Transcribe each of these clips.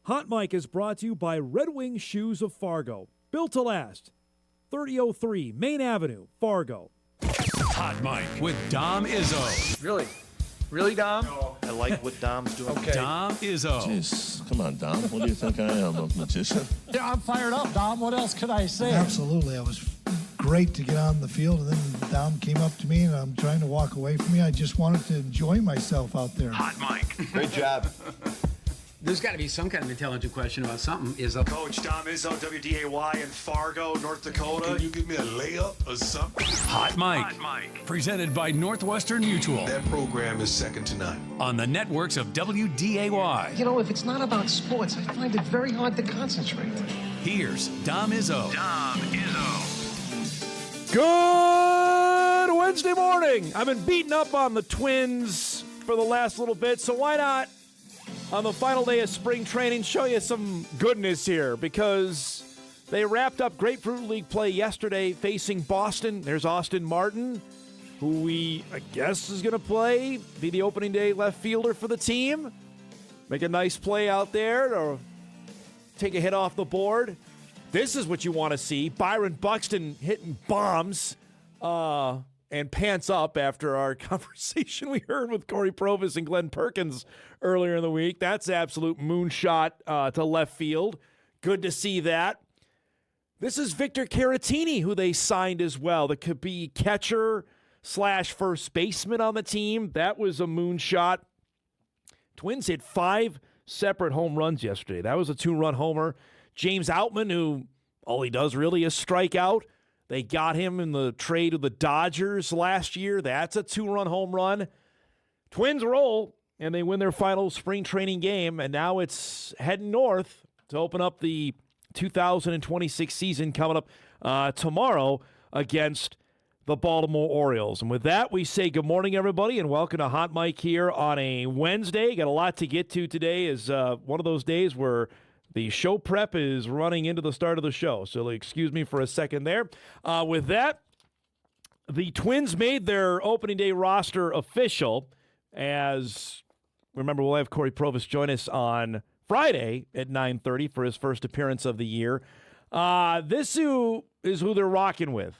Hot Mic is brought to you by Red Wing Shoes of Fargo. Built to last. 3003 Main Avenue, Fargo. Hot Mic with Dom Izzo. Really? Really, Dom? No. I like what Dom's doing. Okay. Dom Izzo. Jeez, come on, Dom. What do you think I am, a magician? Yeah, I'm fired up, Dom. What else could I say? Absolutely. It was great to get on the field, and then Dom came up to me, and I'm trying to walk away from me. I just wanted to enjoy myself out there. Hot Mic. Great job. There's got to be some kind of intelligent question about something. Coach Dom Izzo, WDAY in Fargo, North Dakota. Can you give me a layup or something? Hot Mic. Presented by Northwestern Mutual. That program is second to none. On the networks of WDAY. You know, if it's not about sports, I find it very hard to concentrate. Here's Dom Izzo. Good Wednesday morning. I've been beating up on the Twins for the last little bit, so why not, on the final day of spring training, show you some goodness here, because they wrapped up Grapefruit League play yesterday facing Boston. There's Austin Martin, who I guess is going to be the opening day left fielder for the team. Make a nice play out there or take a hit off the board. This is what you want to see. Byron Buxton hitting bombs and pants up after our conversation we heard with Corey Provis and Glenn Perkins earlier in the week. That's absolute moonshot to left field. Good to see that. This is Victor Caratini, who they signed as well. That could be catcher / first baseman on the team. That was a moonshot. Twins hit 5 separate home runs yesterday. That was a 2-run homer. James Outman, who all he does really is strike out. They got him in the trade of the Dodgers last year. That's a 2-run home run. Twins roll, and they win their final spring training game, and now it's heading north to open up the 2026 season coming up tomorrow against the Baltimore Orioles. And with that, we say good morning, everybody, and welcome to Hot Mic here on a Wednesday. Got a lot to get to today. Is one of those days where the show prep is running into the start of the show, so excuse me for a second there. With that, the Twins made their opening day roster official. As remember, we'll have Corey Provis join us on Friday at 9:30 for his first appearance of the year. This is who they're rocking with.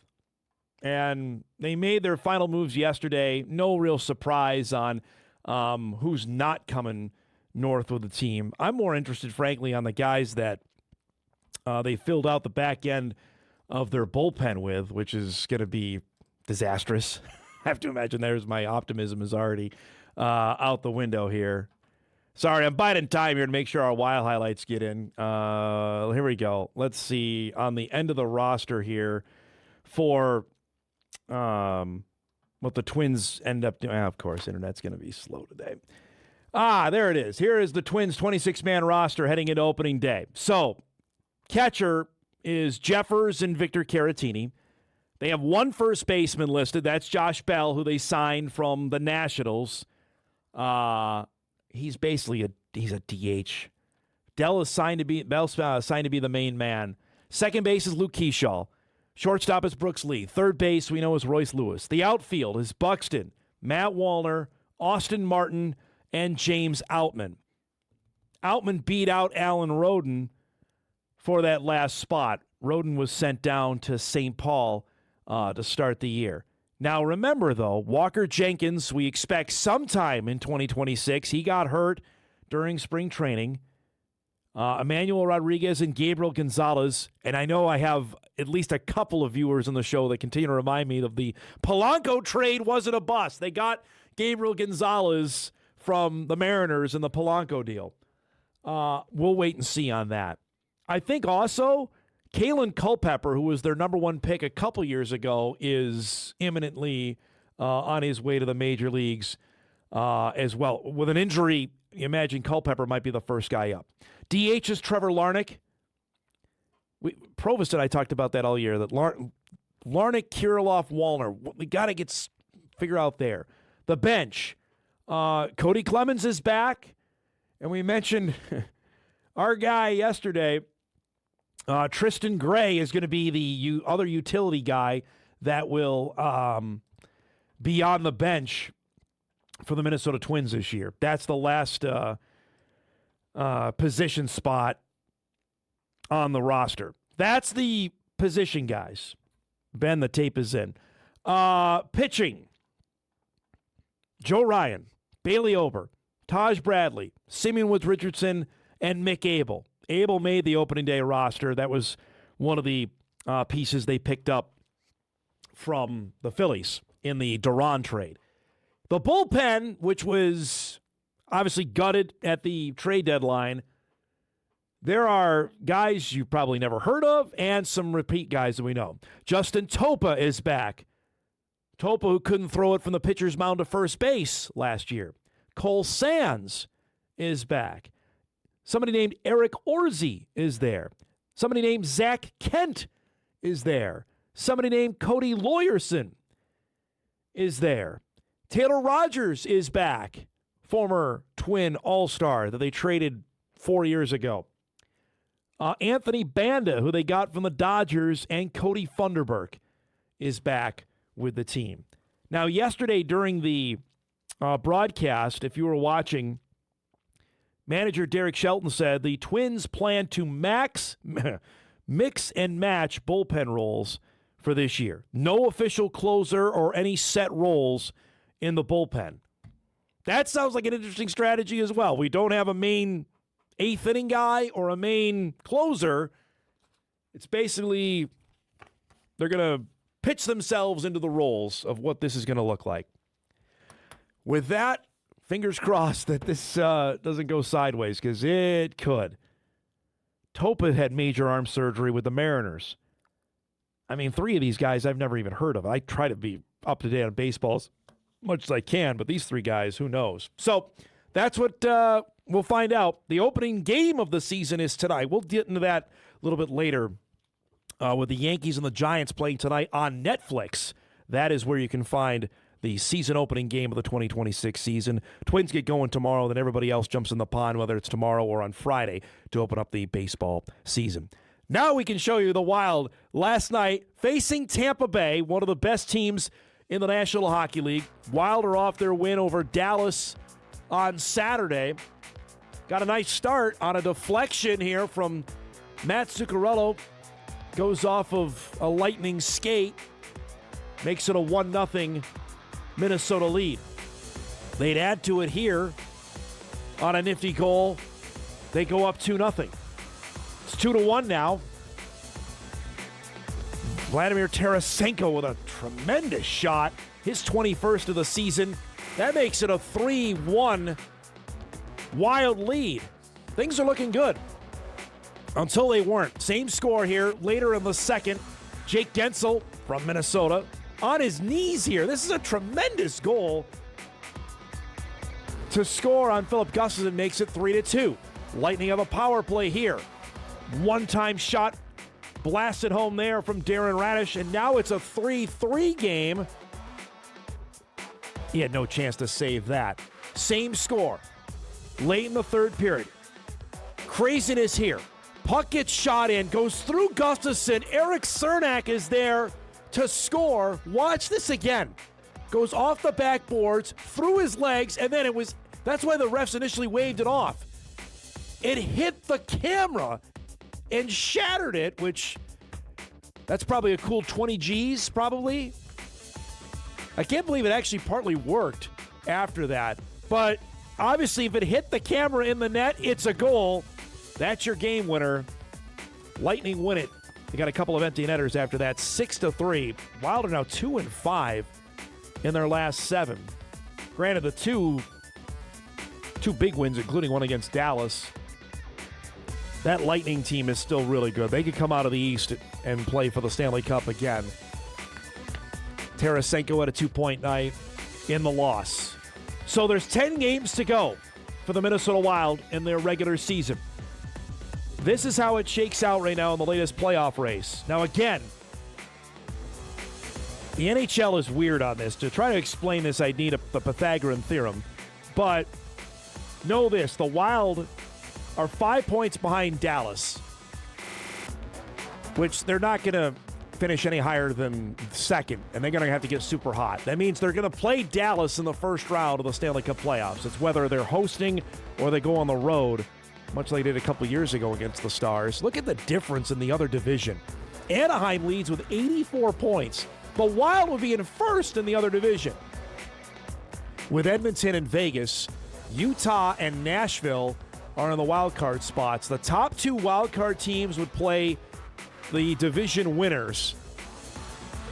And they made their final moves yesterday. No real surprise on who's not coming north with the team. I'm more interested, frankly, on the guys that they filled out the back end of their bullpen with, which is going to be disastrous. I have to imagine my optimism is already out the window here. Sorry, I'm biding time here to make sure our wild highlights get in. Here we go. Let's see on the end of the roster here for what the Twins end up doing. Of course, internet's going to be slow today. There it is. Here is the Twins' 26-man roster heading into opening day. So, catcher is Jeffers and Victor Caratini. They have one first baseman listed. That's Josh Bell, who they signed from the Nationals. He's basically he's a DH. Bell is signed to be the main man. Second base is Luke Keyshaw. Shortstop is Brooks Lee. Third base we know is Royce Lewis. The outfield is Buxton, Matt Wallner, Austin Martin, and James Outman. Outman beat out Alan Roden for that last spot. Roden was sent down to St. Paul to start the year. Now remember, though, Walker Jenkins, we expect sometime in 2026. He got hurt during spring training. Emmanuel Rodriguez and Gabriel Gonzalez, and I know I have at least a couple of viewers on the show that continue to remind me of the Polanco trade wasn't a bust. They got Gabriel Gonzalez from the Mariners in the Polanco deal. We'll wait and see on that. I think also Kalen Culpepper, who was their number 1 pick a couple years ago, is imminently on his way to the major leagues as well. With an injury, you imagine Culpepper might be the first guy up. DH is Trevor Larnach. Provost and I talked about that all year, that Larnach, Kirilloff, Wallner, we got to figure out there. The bench, Cody Clemens is back, and we mentioned our guy yesterday, Tristan Gray, is going to be the other utility guy that will be on the bench for the Minnesota Twins this year. That's the last position spot on the roster. That's the position guys. Ben, the tape is in. Pitching. Joe Ryan, Bailey Ober, Taj Bradley, Simeon Woods-Richardson, and Mick Abel. Abel made the opening day roster. That was one of the pieces they picked up from the Phillies in the Duran trade. The bullpen, which was obviously gutted at the trade deadline, there are guys you probably never heard of and some repeat guys that we know. Justin Topa is back. Topa, who couldn't throw it from the pitcher's mound to first base last year. Cole Sands is back. Somebody named Eric Orzi is there. Somebody named Zach Kent is there. Somebody named Cody Lawyerson is there. Taylor Rogers is back, former Twin All-Star that they traded 4 years ago. Anthony Banda, who they got from the Dodgers, and Cody Funderburk is back with the team. Now, yesterday during the broadcast, if you were watching, manager Derek Shelton said the Twins plan to mix and match bullpen roles for this year. No official closer or any set roles in the bullpen. That sounds like an interesting strategy as well. We don't have a main eighth inning guy or a main closer. It's basically they're going to pitch themselves into the roles of what this is going to look like. With that, fingers crossed that this doesn't go sideways, because it could. Topa had major arm surgery with the Mariners. I mean, 3 of these guys I've never even heard of. I try to be up to date on baseball as much as I can, but these 3 guys, who knows? So that's what we'll find out. The opening game of the season is tonight. We'll get into that a little bit later with the Yankees and the Giants playing tonight on Netflix. That is where you can find the season opening game of the 2026 season. Twins get going tomorrow, then everybody else jumps in the pond, whether it's tomorrow or on Friday, to open up the baseball season. Now we can show you the Wild last night facing Tampa Bay, one of the best teams in the National Hockey League. Wild are off their win over Dallas on Saturday. Got a nice start on a deflection here from Matt Zuccarello. Goes off of a lightning skate. Makes it a 1-0 Minnesota lead. They'd add to it here on a nifty goal. They go up 2-0. It's 2-1 now. Vladimir Tarasenko with a tremendous shot. His 21st of the season. That makes it a 3-1 Wild lead. Things are looking good. Until they weren't. Same score here later in the second. Jake Gensel from Minnesota on his knees here. This is a tremendous goal to score on Philip Gustafsson, makes it 3-2. Lightning have a power play here. One-time shot blasted home there from Darren Radish, and now it's a 3-3 game. He had no chance to save that. Same score. Late in the third period. Craziness here. Puck gets shot in, goes through Gustafsson. Eric Cernak is there to score. Watch this again. Goes off the backboards, through his legs, and then that's why the refs initially waved it off. It hit the camera and shattered it, which that's probably a cool 20 G's, probably. I can't believe it actually partly worked after that. But obviously, if it hit the camera in the net, it's a goal. That's your game winner. Lightning win it. They got a couple of empty netters after that. 6-3. Wild are now 2-5 in their last 7. Granted, the two big wins, including one against Dallas. That Lightning team is still really good. They could come out of the East and play for the Stanley Cup again. Tarasenko had a 2-point night in the loss. So there's 10 games to go for the Minnesota Wild in their regular season. This is how it shakes out right now in the latest playoff race. Now, again, the NHL is weird on this. To try to explain this, I need the Pythagorean theorem. But know this, the Wild are 5 points behind Dallas, which they're not going to finish any higher than second, and they're going to have to get super hot. That means they're going to play Dallas in the first round of the Stanley Cup playoffs. It's whether they're hosting or they go on the road much like they did a couple years ago against the Stars. Look at the difference in the other division. Anaheim leads with 84 points. The Wild will be in first in the other division. With Edmonton and Vegas, Utah and Nashville are in the wild card spots. The top two wild card teams would play the division winners.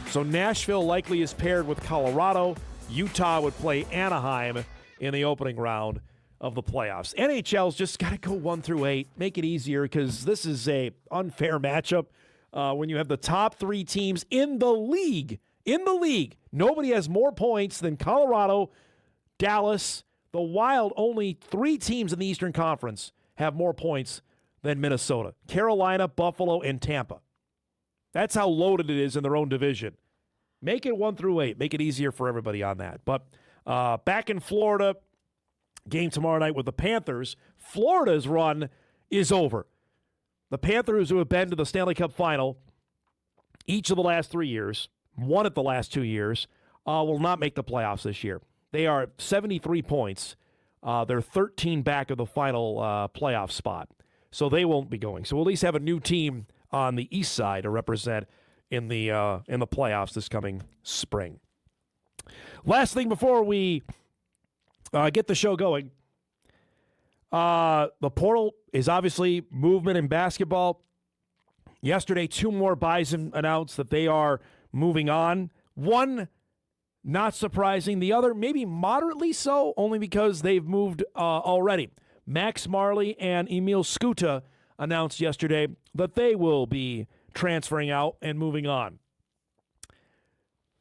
So Nashville likely is paired with Colorado. Utah would play Anaheim in the opening round of the playoffs. NHL's just got to go 1 through 8, make it easier, because this is a unfair matchup when you have the top three teams in the league. In the league, nobody has more points than Colorado, Dallas. The Wild, only 3 teams in the Eastern Conference have more points than Minnesota. Carolina, Buffalo, and Tampa. That's how loaded it is in their own division. Make it 1 through 8. Make it easier for everybody on that. But back in Florida, game tomorrow night with the Panthers. Florida's run is over. The Panthers, who have been to the Stanley Cup Final each of the last 3 years, won it the last 2 years, will not make the playoffs this year. They are at 73 points. They're 13 back of the final playoff spot. So they won't be going. So we'll at least have a new team on the east side to represent in the playoffs this coming spring. Last thing before we get the show going, the portal is obviously movement in basketball. Yesterday, 2 more Bison announced that they are moving on. One, not surprising. The other, maybe moderately so, only because they've moved already. Max Marley and Emil Skuta announced yesterday that they will be transferring out and moving on.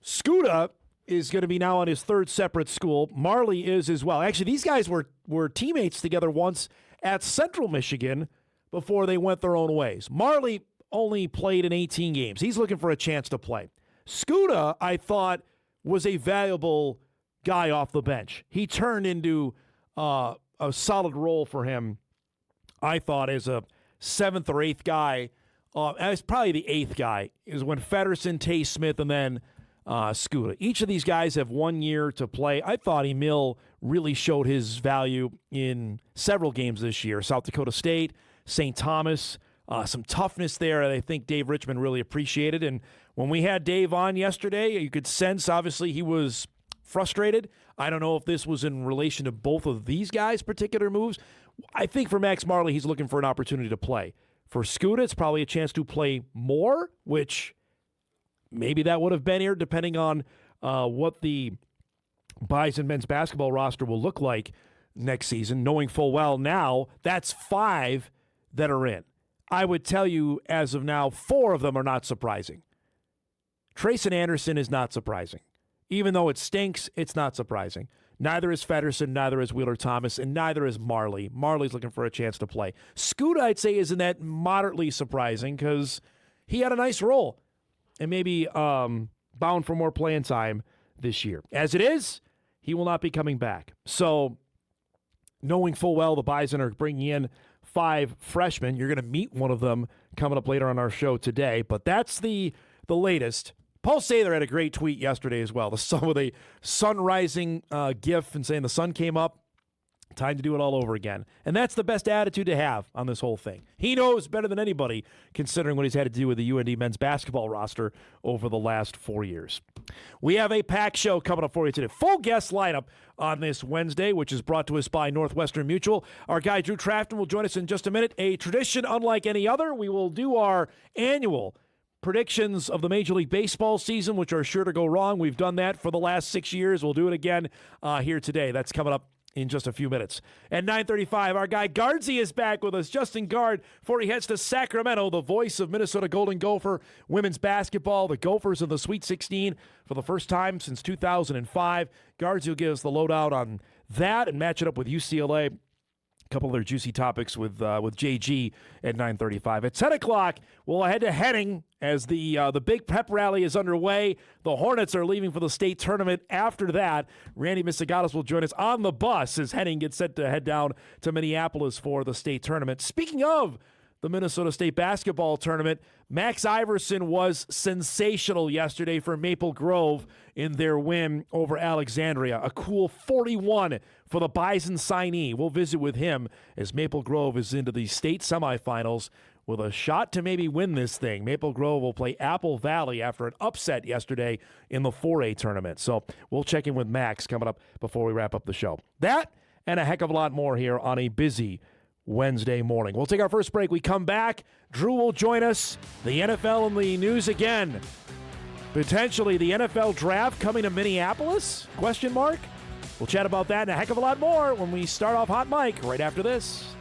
Skuta is going to be now on his 3rd separate school. Marley is as well. Actually, these guys were teammates together once at Central Michigan before they went their own ways. Marley only played in 18 games. He's looking for a chance to play. Skuta, I thought, was a valuable guy off the bench. He turned into a solid role for him, I thought, as a 7th or 8th guy. As probably the 8th guy is when Feddersen, Tay Smith, and then Skuta. Each of these guys have 1 year to play. I thought Emil really showed his value in several games this year. South Dakota State, St. Thomas, some toughness there that I think Dave Richmond really appreciated. And when we had Dave on yesterday, you could sense, obviously, he was frustrated. I don't know if this was in relation to both of these guys' particular moves. I think for Max Marley, he's looking for an opportunity to play. For Skuta, it's probably a chance to play more, which maybe that would have been here, depending on what the Bison men's basketball roster will look like next season, knowing full well now that's 5 that are in. I would tell you, as of now, 4 of them are not surprising. Trayson Anderson is not surprising. Even though it stinks, it's not surprising. Neither is Feddersen, neither is Wheeler Thomas, and neither is Marley. Marley's looking for a chance to play. Skuta, I'd say, isn't that moderately surprising because he had a nice role and maybe bound for more playing time this year. As it is, he will not be coming back. So knowing full well the Bison are bringing in 5 freshmen, you're going to meet one of them coming up later on our show today. But that's the latest. Paul Sather had a great tweet yesterday as well. The sun with a sun rising gif and saying the sun came up. Time to do it all over again. And that's the best attitude to have on this whole thing. He knows better than anybody, considering what he's had to do with the UND men's basketball roster over the last 4 years. We have a packed show coming up for you today. Full guest lineup on this Wednesday, which is brought to us by Northwestern Mutual. Our guy Drew Trafton will join us in just a minute. A tradition unlike any other. We will do our annual predictions of the Major League Baseball season, which are sure to go wrong. We've done that for the last 6 years. We'll do it again here today. That's coming up in just a few minutes. At 9:35, our guy Gaardsy is back with us. Justin Gaard, before he heads to Sacramento, the voice of Minnesota Golden Gopher women's basketball. The Gophers in the Sweet 16 for the first time since 2005. Gaardsy will give us the lowdown on that and match it up with UCLA. A couple other juicy topics with JG at 9:35. At 10 o'clock, we'll head to Henning as the big pep rally is underway. The Hornets are leaving for the state tournament. After that, Randy Misegades will join us on the bus as Henning gets set to head down to Minneapolis for the state tournament. Speaking of the Minnesota State basketball tournament. Max Iversen was sensational yesterday for Maple Grove in their win over Alexandria. A cool 41 for the Bison Signee. We'll visit with him as Maple Grove is into the state semifinals with a shot to maybe win this thing. Maple Grove will play Apple Valley after an upset yesterday in the 4A tournament. So we'll check in with Max coming up before we wrap up the show. That and a heck of a lot more here on a busy Wednesday morning. We'll take our first break. We come back. Drew will join us. The NFL in the news again. Potentially the NFL draft coming to Minneapolis? Question mark. We'll chat about that and a heck of a lot more when we start off Hot Mic right after this.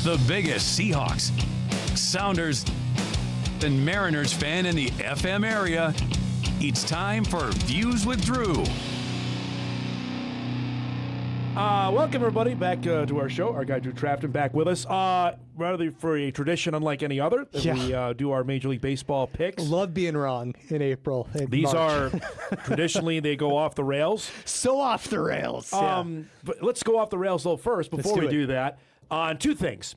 The biggest Seahawks, Sounders, and Mariners fan in the FM area. It's time for Views with Drew. Welcome, everybody, back to our show. Our guy, Drew Trafton, back with us. Rather for a tradition unlike any other, we do our Major League Baseball picks. Love being wrong in April. These March. are, traditionally, they go off the rails. So off the rails. But let's go off the rails, though, first, before we do that, on two things.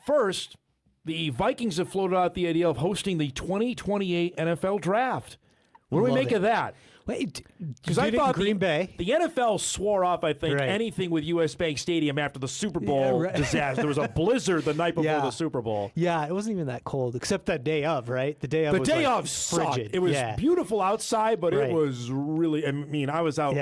First, the Vikings have floated out the idea of hosting the 2028 NFL Draft. What do we make of that? Wait, because I thought Green Bay. The NFL swore off, I think, anything with U.S. Bank Stadium after the Super Bowl disaster. There was a blizzard the night before the Super Bowl. Yeah, it wasn't even that cold, except that day of, right? The day of was sucked. frigid. It was beautiful outside, but it was really, I mean, I was out,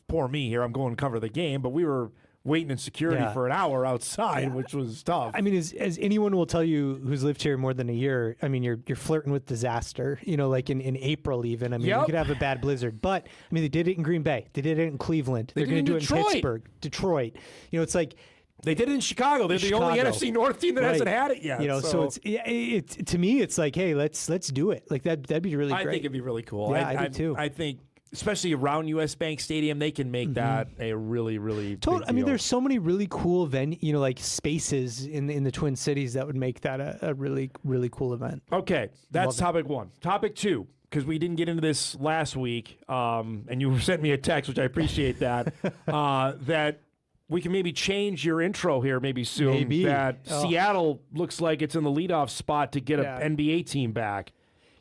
poor me here, I'm going to cover the game, but we were waiting in security for an hour outside, which was tough. I mean, as anyone will tell you who's lived here more than a year, I mean, you're flirting with disaster, you know, like in April even. I mean, you could have a bad blizzard. But, I mean, they did it in Green Bay. They did it in Cleveland. They're going to do it in Pittsburgh, Detroit. You know, it's like... They did it in Chicago. They're the only NFC North team that hasn't had it yet. You know, so it's to me, it's like, hey, let's do it. Like that'd be really great. I think it'd be really cool. Yeah, I do too. I think... especially around U.S. Bank Stadium, they can make that a really, really big deal. I mean, there's so many really cool like spaces in the Twin Cities that would make that a really, really cool event. Okay, that's topic one. Topic two, because we didn't get into this last week, and you sent me a text, which I appreciate that, that we can maybe change your intro here maybe soon. Maybe. That Seattle looks like it's in the leadoff spot to get an NBA team back.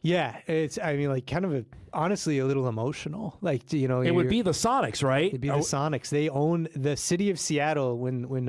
Yeah, I mean, like kind of honestly a little emotional. Like, you know, it would be the Sonics, right? It'd be the Sonics. They own the city of Seattle when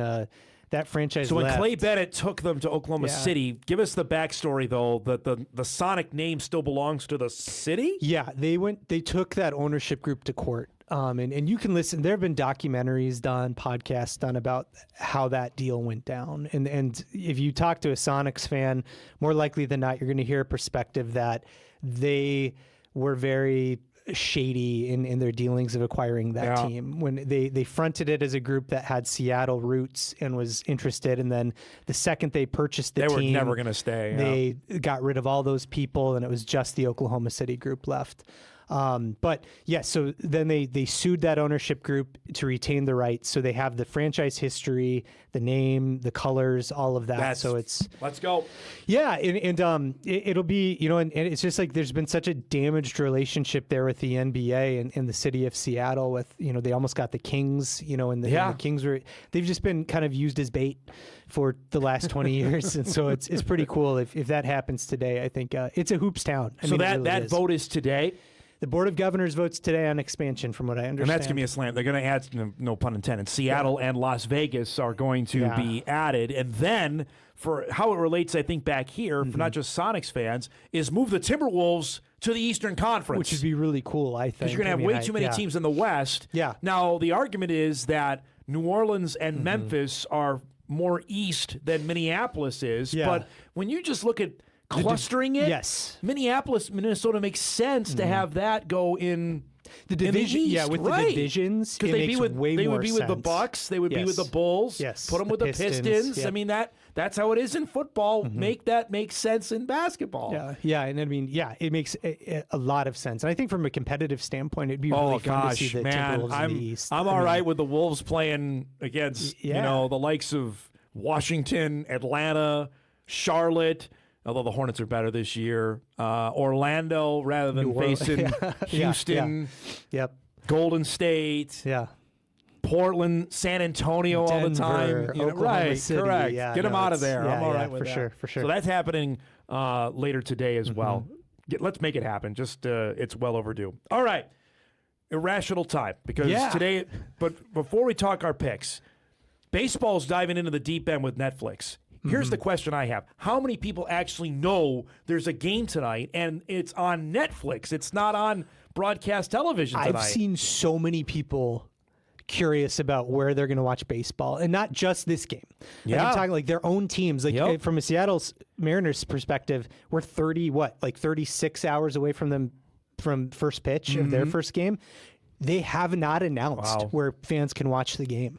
that franchise So left. when Clay Bennett took them to Oklahoma City, give us the backstory, though, that the Sonic name still belongs to the city? Yeah, they took that ownership group to court. And you can listen. There have been documentaries done, podcasts done about how that deal went down. And if you talk to a Sonics fan, more likely than not, you're going to hear a perspective that they were very shady in their dealings of acquiring that team. When they fronted it as a group that had Seattle roots and was interested, and then the second they purchased the team, they were never going to stay. They got rid of all those people, and it was just the Oklahoma City group left. But yeah, so then they sued that ownership group to retain the rights. So they have the franchise history, the name, the colors, all of that. Let's go. Yeah. And it'll be, you know, and it's just like, there's been such a damaged relationship there with the NBA and the city of Seattle with, you know, they almost got the Kings, you know, and the Kings they've just been kind of used as bait for the last 20 years. And so it's pretty cool. If that happens today, I think it's a hoops town. So that vote is today? The Board of Governors votes today on expansion, from what I understand. And that's going to be a slam. They're going to add, no pun intended, Seattle and Las Vegas are going to be added. And then, for how it relates, I think, back here, for not just Sonics fans, is move the Timberwolves to the Eastern Conference. Which would be really cool, I think. Because you're going to have way too many teams in the West. Yeah. Now, the argument is that New Orleans and Memphis are more east than Minneapolis is. Yeah. But when you just look at clustering it, Minneapolis, Minnesota makes sense to have that go in the division. The divisions, because they would be with the Bucks, they would be with the Bulls. Yes, put them with the Pistons. Yep. I mean that's how it is in football. Make that make sense in basketball. Yeah, and I mean, it makes a lot of sense. And I think from a competitive standpoint, it'd be really fun to see the Timberwolves in the East. I'm all right with the Wolves playing against you know the likes of Washington, Atlanta, Charlotte. Although the Hornets are better this year, Orlando rather than facing Houston, Yep, Golden State. Yeah, Portland, San Antonio all the time. Denver, You know, Oklahoma right, City. correct. Yeah, Get them no, out of it's- there. yeah, I'm all yeah, right with for that. sure, for sure. So that's happening later today as well. Let's make it happen. Just it's well overdue. All right. Irrational time because today, but before we talk our picks, baseball's diving into the deep end with Netflix. Here's the question I have. How many people actually know there's a game tonight and it's on Netflix? It's not on broadcast television tonight. I've seen so many people curious about where they're going to watch baseball, and not just this game. Like, I'm talking like their own teams. Like from a Seattle Mariners perspective, we're 36 hours away from them from first pitch of their first game. They have not announced where fans can watch the game.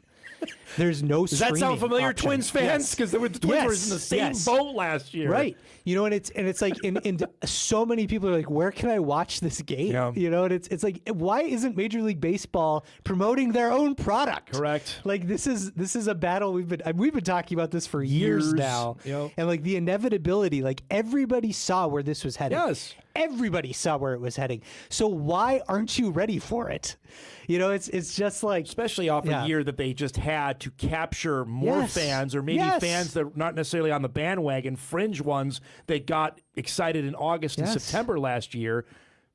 There's no. Does that sound familiar, option. Twins fans? Because the Twins were in the same boat last year, right? You know, and it's like, and so many people are like, where can I watch this game? Yeah. You know, and it's like, why isn't Major League Baseball promoting their own product? Correct. Like this is a battle we've been talking about this for years now, and like the inevitability, like everybody saw where this was heading. Yes. Everybody saw where it was heading. So why aren't you ready for it? You know, it's just like, especially off a year that they just had to capture more fans, or maybe fans that are not necessarily on the bandwagon, fringe ones that got excited in August and September last year.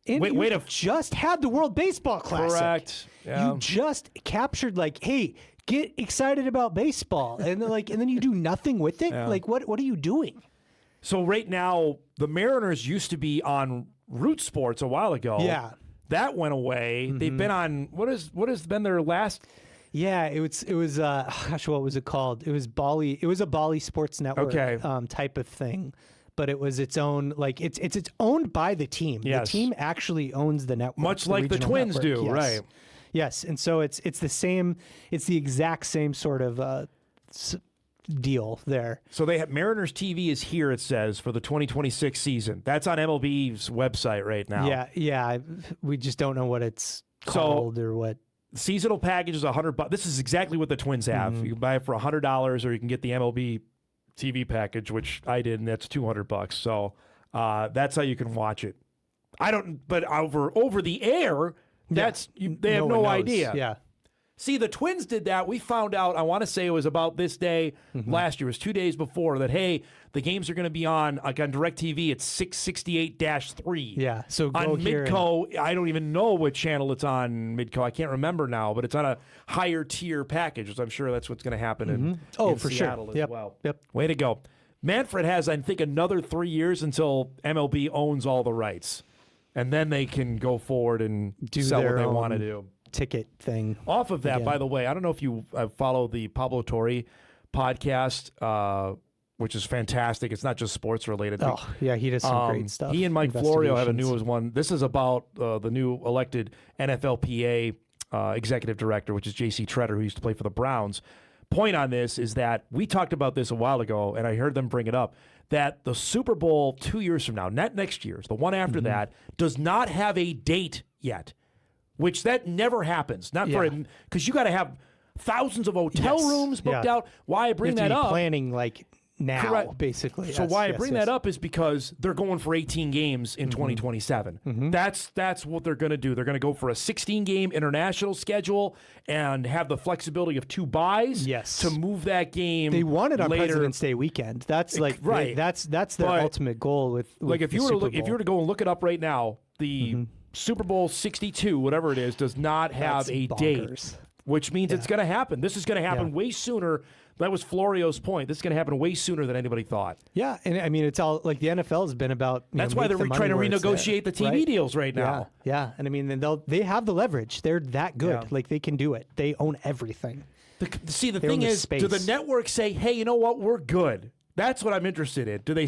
And you just had the World Baseball Classic. Correct. Yeah. You just captured like, hey, get excited about baseball, and then you do nothing with it. Yeah. Like, what are you doing? So right now, the Mariners used to be on Root Sports a while ago. Yeah. That went away. They've been on what has been their last? Yeah, it was what was it called? It was Bali. It was a Bali Sports Network type of thing, but it was its own, like it's owned by the team. Yes. The team actually owns the network, Much like the regional Twins network. do, Yes. right? Yes, and so it's the same. It's the exact same sort of deal there. So they have Mariners TV is here, it says, for the 2026 season. That's on MLB's website right now. Yeah. We just don't know what it's called or what. Seasonal package is $100. This is exactly what the Twins have. You can buy it for $100, or you can get the MLB TV package, which I did, and that's $200. So that's how you can watch it. But over the air, they have no idea. Yeah. See, the Twins did that. We found out, I want to say it was about this day last year. It was 2 days before that, hey, the games are going to be on DirecTV at 668-3. Yeah, so go on here Midco, I don't even know what channel it's on Midco. I can't remember now, but it's on a higher tier package, so I'm sure that's what's going to happen in for Seattle sure. as well. Yep. Way to go. Manfred has, I think, another 3 years until MLB owns all the rights. And then they can go forward and sell what they want to do. Ticket thing. Off of that, again. by the way, I don't know if you follow the Pablo Torre podcast, which is fantastic. It's not just sports related. Oh, yeah, he does some great stuff. He and Mike Florio have a Investigations. new one. This is about the new elected NFLPA executive director, which is J.C. Treader, who used to play for the Browns. Point on this is that we talked about this a while ago, and I heard them bring it up, that the Super Bowl 2 years from now, not next year's, the one after that, does not have a date yet. Which that never happens. Not for because you got to have thousands of hotel rooms booked out. Why I bring you have that to be up? planning like now, Correct. basically. So Yes, why I yes, bring yes. that up is because they're going for 18 games in 2027. That's what they're going to do. They're going to go for a 16-game international schedule and have the flexibility of 2 buys to move that game. They want it on later. President's Day weekend. That's like Right. That's their But, ultimate goal with like if the you were to Super look, if you Bowl. were to go and look it up right now, the Super Bowl 62, whatever it is, does not have That's a bonkers. date, which means it's going to happen. This is going to happen way sooner. That was Florio's point. This is going to happen way sooner than anybody thought. Yeah, and I mean it's all like the NFL has been about. That's why they're trying to renegotiate the TV deals right now. Yeah, and I mean they have the leverage. They're that good. Yeah. Like they can do it. They own everything. The They thing own the is, do the space. networks say, "Hey, you know what? We're good." That's what I'm interested in. Do they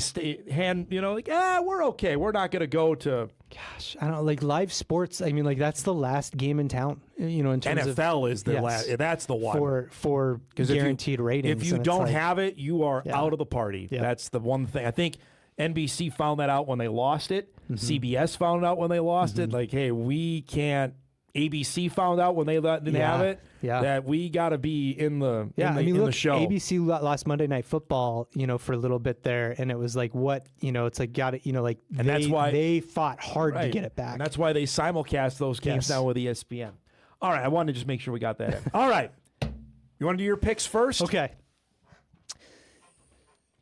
we're okay. We're not going to go to. Gosh, I don't know, like live sports. I mean, like that's the last game in town. You know, in terms of NFL is the last. That's the one for guaranteed ratings. If you and it's don't like, have it, you are out of the party. Yeah. That's the one thing. I think NBC found that out when they lost it. CBS found out when they lost it. Like, hey, we can't. ABC found out when they didn't have it. Yeah. That we got to be in the in look, the show. ABC lost Monday Night Football, for a little bit there, and it was like, what, it's like, got it, that's why they fought hard to Right. get it back. And that's why they simulcast those games Yes. now with ESPN. All right, I wanted to just make sure we got that in. All right. You want to do your picks first? Okay.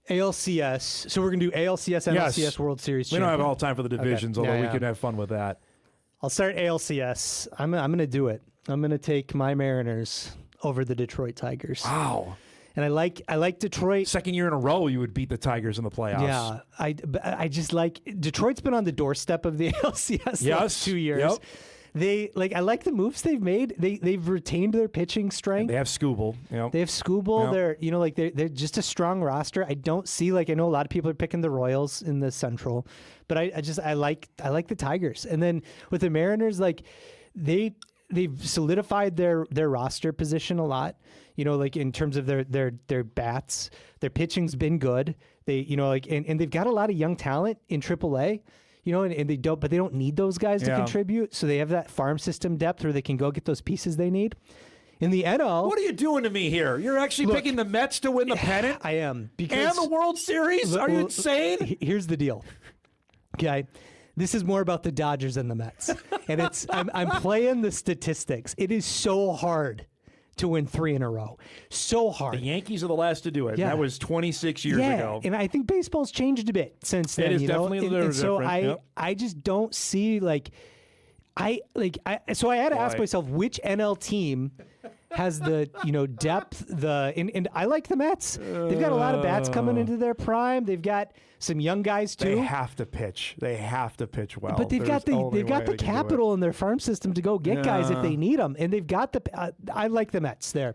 ALCS. So we're going to do ALCS, NLCS, World Series. We don't have champion. all time for the divisions, although we could have fun with that. I'll start ALCS. I'm going to do it. I'm going to take my Mariners over the Detroit Tigers. Wow. And I like Detroit. Second year in a row you would beat the Tigers in the playoffs. Yeah. I just like Detroit's been on the doorstep of the ALCS the last 2 years. Yep. I like the moves they've made. They've retained their pitching strength. They have Skubal. Yep. They have Skubal. Yep. They're just a strong roster. I don't see I know a lot of people are picking the Royals in the Central, but I like the Tigers. And then with the Mariners, they've solidified their roster position a lot. In terms of their bats, their pitching's been good. And they've got a lot of young talent in AAA. And they don't need those guys to contribute. So they have that farm system depth where they can go get those pieces they need. In the NL, what are you doing to me here? You're actually picking the Mets to win the pennant? I am. And the World Series? Are you insane? Here's the deal. Okay. This is more about the Dodgers than the Mets. And I'm playing the statistics. It is so hard to win 3 in a row. So hard. The Yankees are the last to do it. Yeah. That was 26 years ago. And I think baseball's changed a bit since then. It is definitely a little different. So I just don't see so I had to ask myself which NL team has the depth, and I like the Mets. They've got a lot of bats coming into their prime. They've got some young guys too. They have to pitch. They have to pitch well. But they've got the capital in their farm system to go get guys if they need them, and they've got the. I like the Mets there.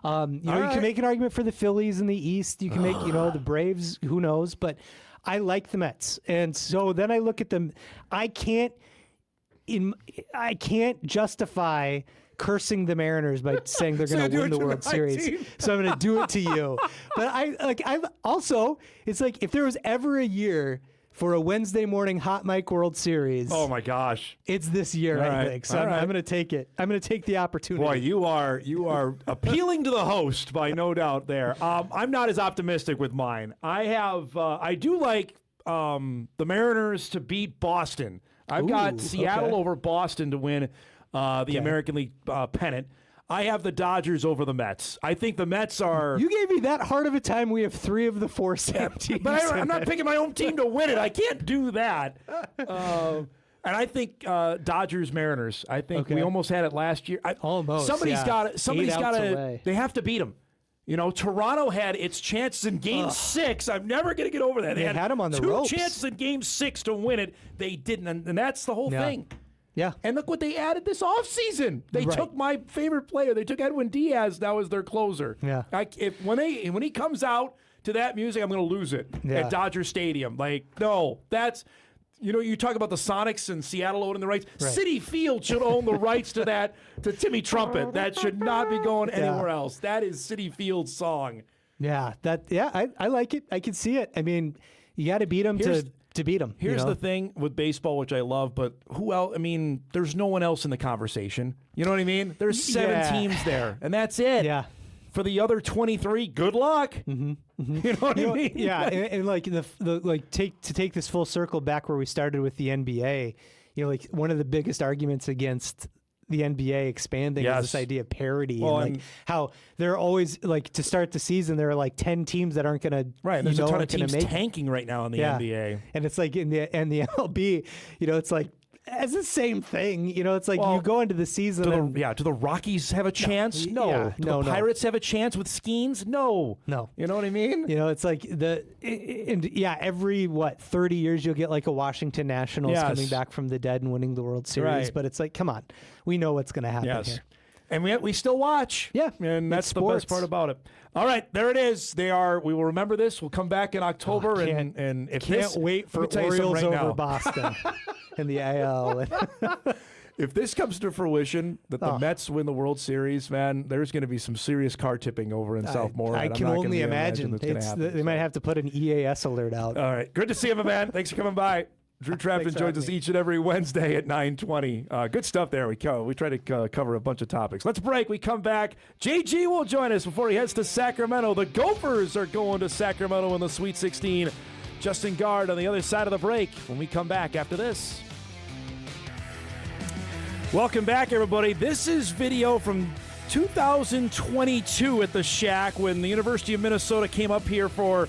You can make an argument for the Phillies in the East. You can make the Braves. Who knows? But I like the Mets, and so then I look at them. I can't justify cursing the Mariners by saying they're going to win the World Series. So I'm going to do it to you. But I also, it's like if there was ever a year for a Wednesday morning hot mic World Series. Oh my gosh. It's this year, I think. So I'm going to take it. I'm going to take the opportunity. Boy, you are appealing to the host by no doubt there. I'm not as optimistic with mine. I do like the Mariners to beat Boston. I've got Seattle over Boston to win the American League pennant. I have the Dodgers over the Mets. I think the Mets are... You gave me that hard of a time. We have 3 of the 4 Sam teams. But I'm not picking my own team to win it. I can't do that. And I think Dodgers Mariners. I think we almost had it last year. Almost. Somebody's got to. They have to beat them. Toronto had its chances in Game 6. I'm never going to get over that. They had them on the 2 ropes. chances in Game 6 to win it. They didn't, and that's the whole thing. Yeah. And look what they added this offseason. They took my favorite player. They took Edwin Diaz now as their closer. Yeah. When he comes out to that music, I'm going to lose it at Dodger Stadium. No, that's... you talk about the Sonics and Seattle owning the rights. Right. Citi Field should own the rights to that, to Timmy Trumpet. That should not be going anywhere else. That is Citi Field's song. Yeah, I like it. I can see it. I mean, you got to beat them to beat them. Here's the thing with baseball, which I love, but who else? I mean, there's no one else in the conversation. You know what I mean? There's 7 teams there, and that's it. Yeah. For the other 23, good luck. Mm-hmm. You know what I mean? Yeah, and take this full circle back where we started with the NBA. One of the biggest arguments against the NBA expanding is this idea of parity, and how they're always to start the season there are 10 teams that aren't going to There's a ton of teams tanking right now in the NBA, and it's in the MLB. It's it's the same thing. It's you go into the season. Do the Rockies have a chance? No. Do the Pirates have a chance with Skeens? No. You know what I mean? It's every 30 years you'll get a Washington Nationals coming back from the dead and winning the World Series. Right. But it's come on, we know what's going to happen here. And we still watch. Yeah. And that's the best part about it. All right, there it is. We will remember this. We'll come back in October. And if can't wait for Orioles over Boston in the AL. If this comes to fruition, that the Mets win the World Series, man, there's going to be some serious car tipping over in South Morehead. I can only imagine. They might have to put an EAS alert out. All right. Good to see you, my man. Thanks for coming by. Drew Trafton joins us each and every Wednesday at 9:20. Good stuff there. We try to cover a bunch of topics. Let's break. We come back. JG will join us before he heads to Sacramento. The Gophers are going to Sacramento in the Sweet 16. Justin Gaard on the other side of the break when we come back after this. Welcome back, everybody. This is video from 2022 at the Shack when the University of Minnesota came up here for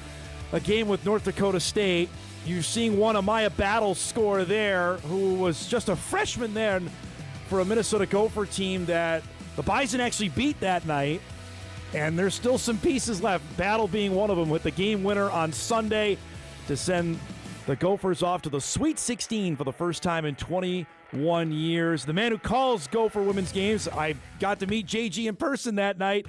a game with North Dakota State. You're seeing one Amaya Battle score there, who was just a freshman then for a Minnesota Gopher team that the Bison actually beat that night. And there's still some pieces left, Battle being one of them, with the game winner on Sunday to send the Gophers off to the Sweet 16 for the first time in 21 years. The man who calls Gopher women's games, I got to meet JG in person that night.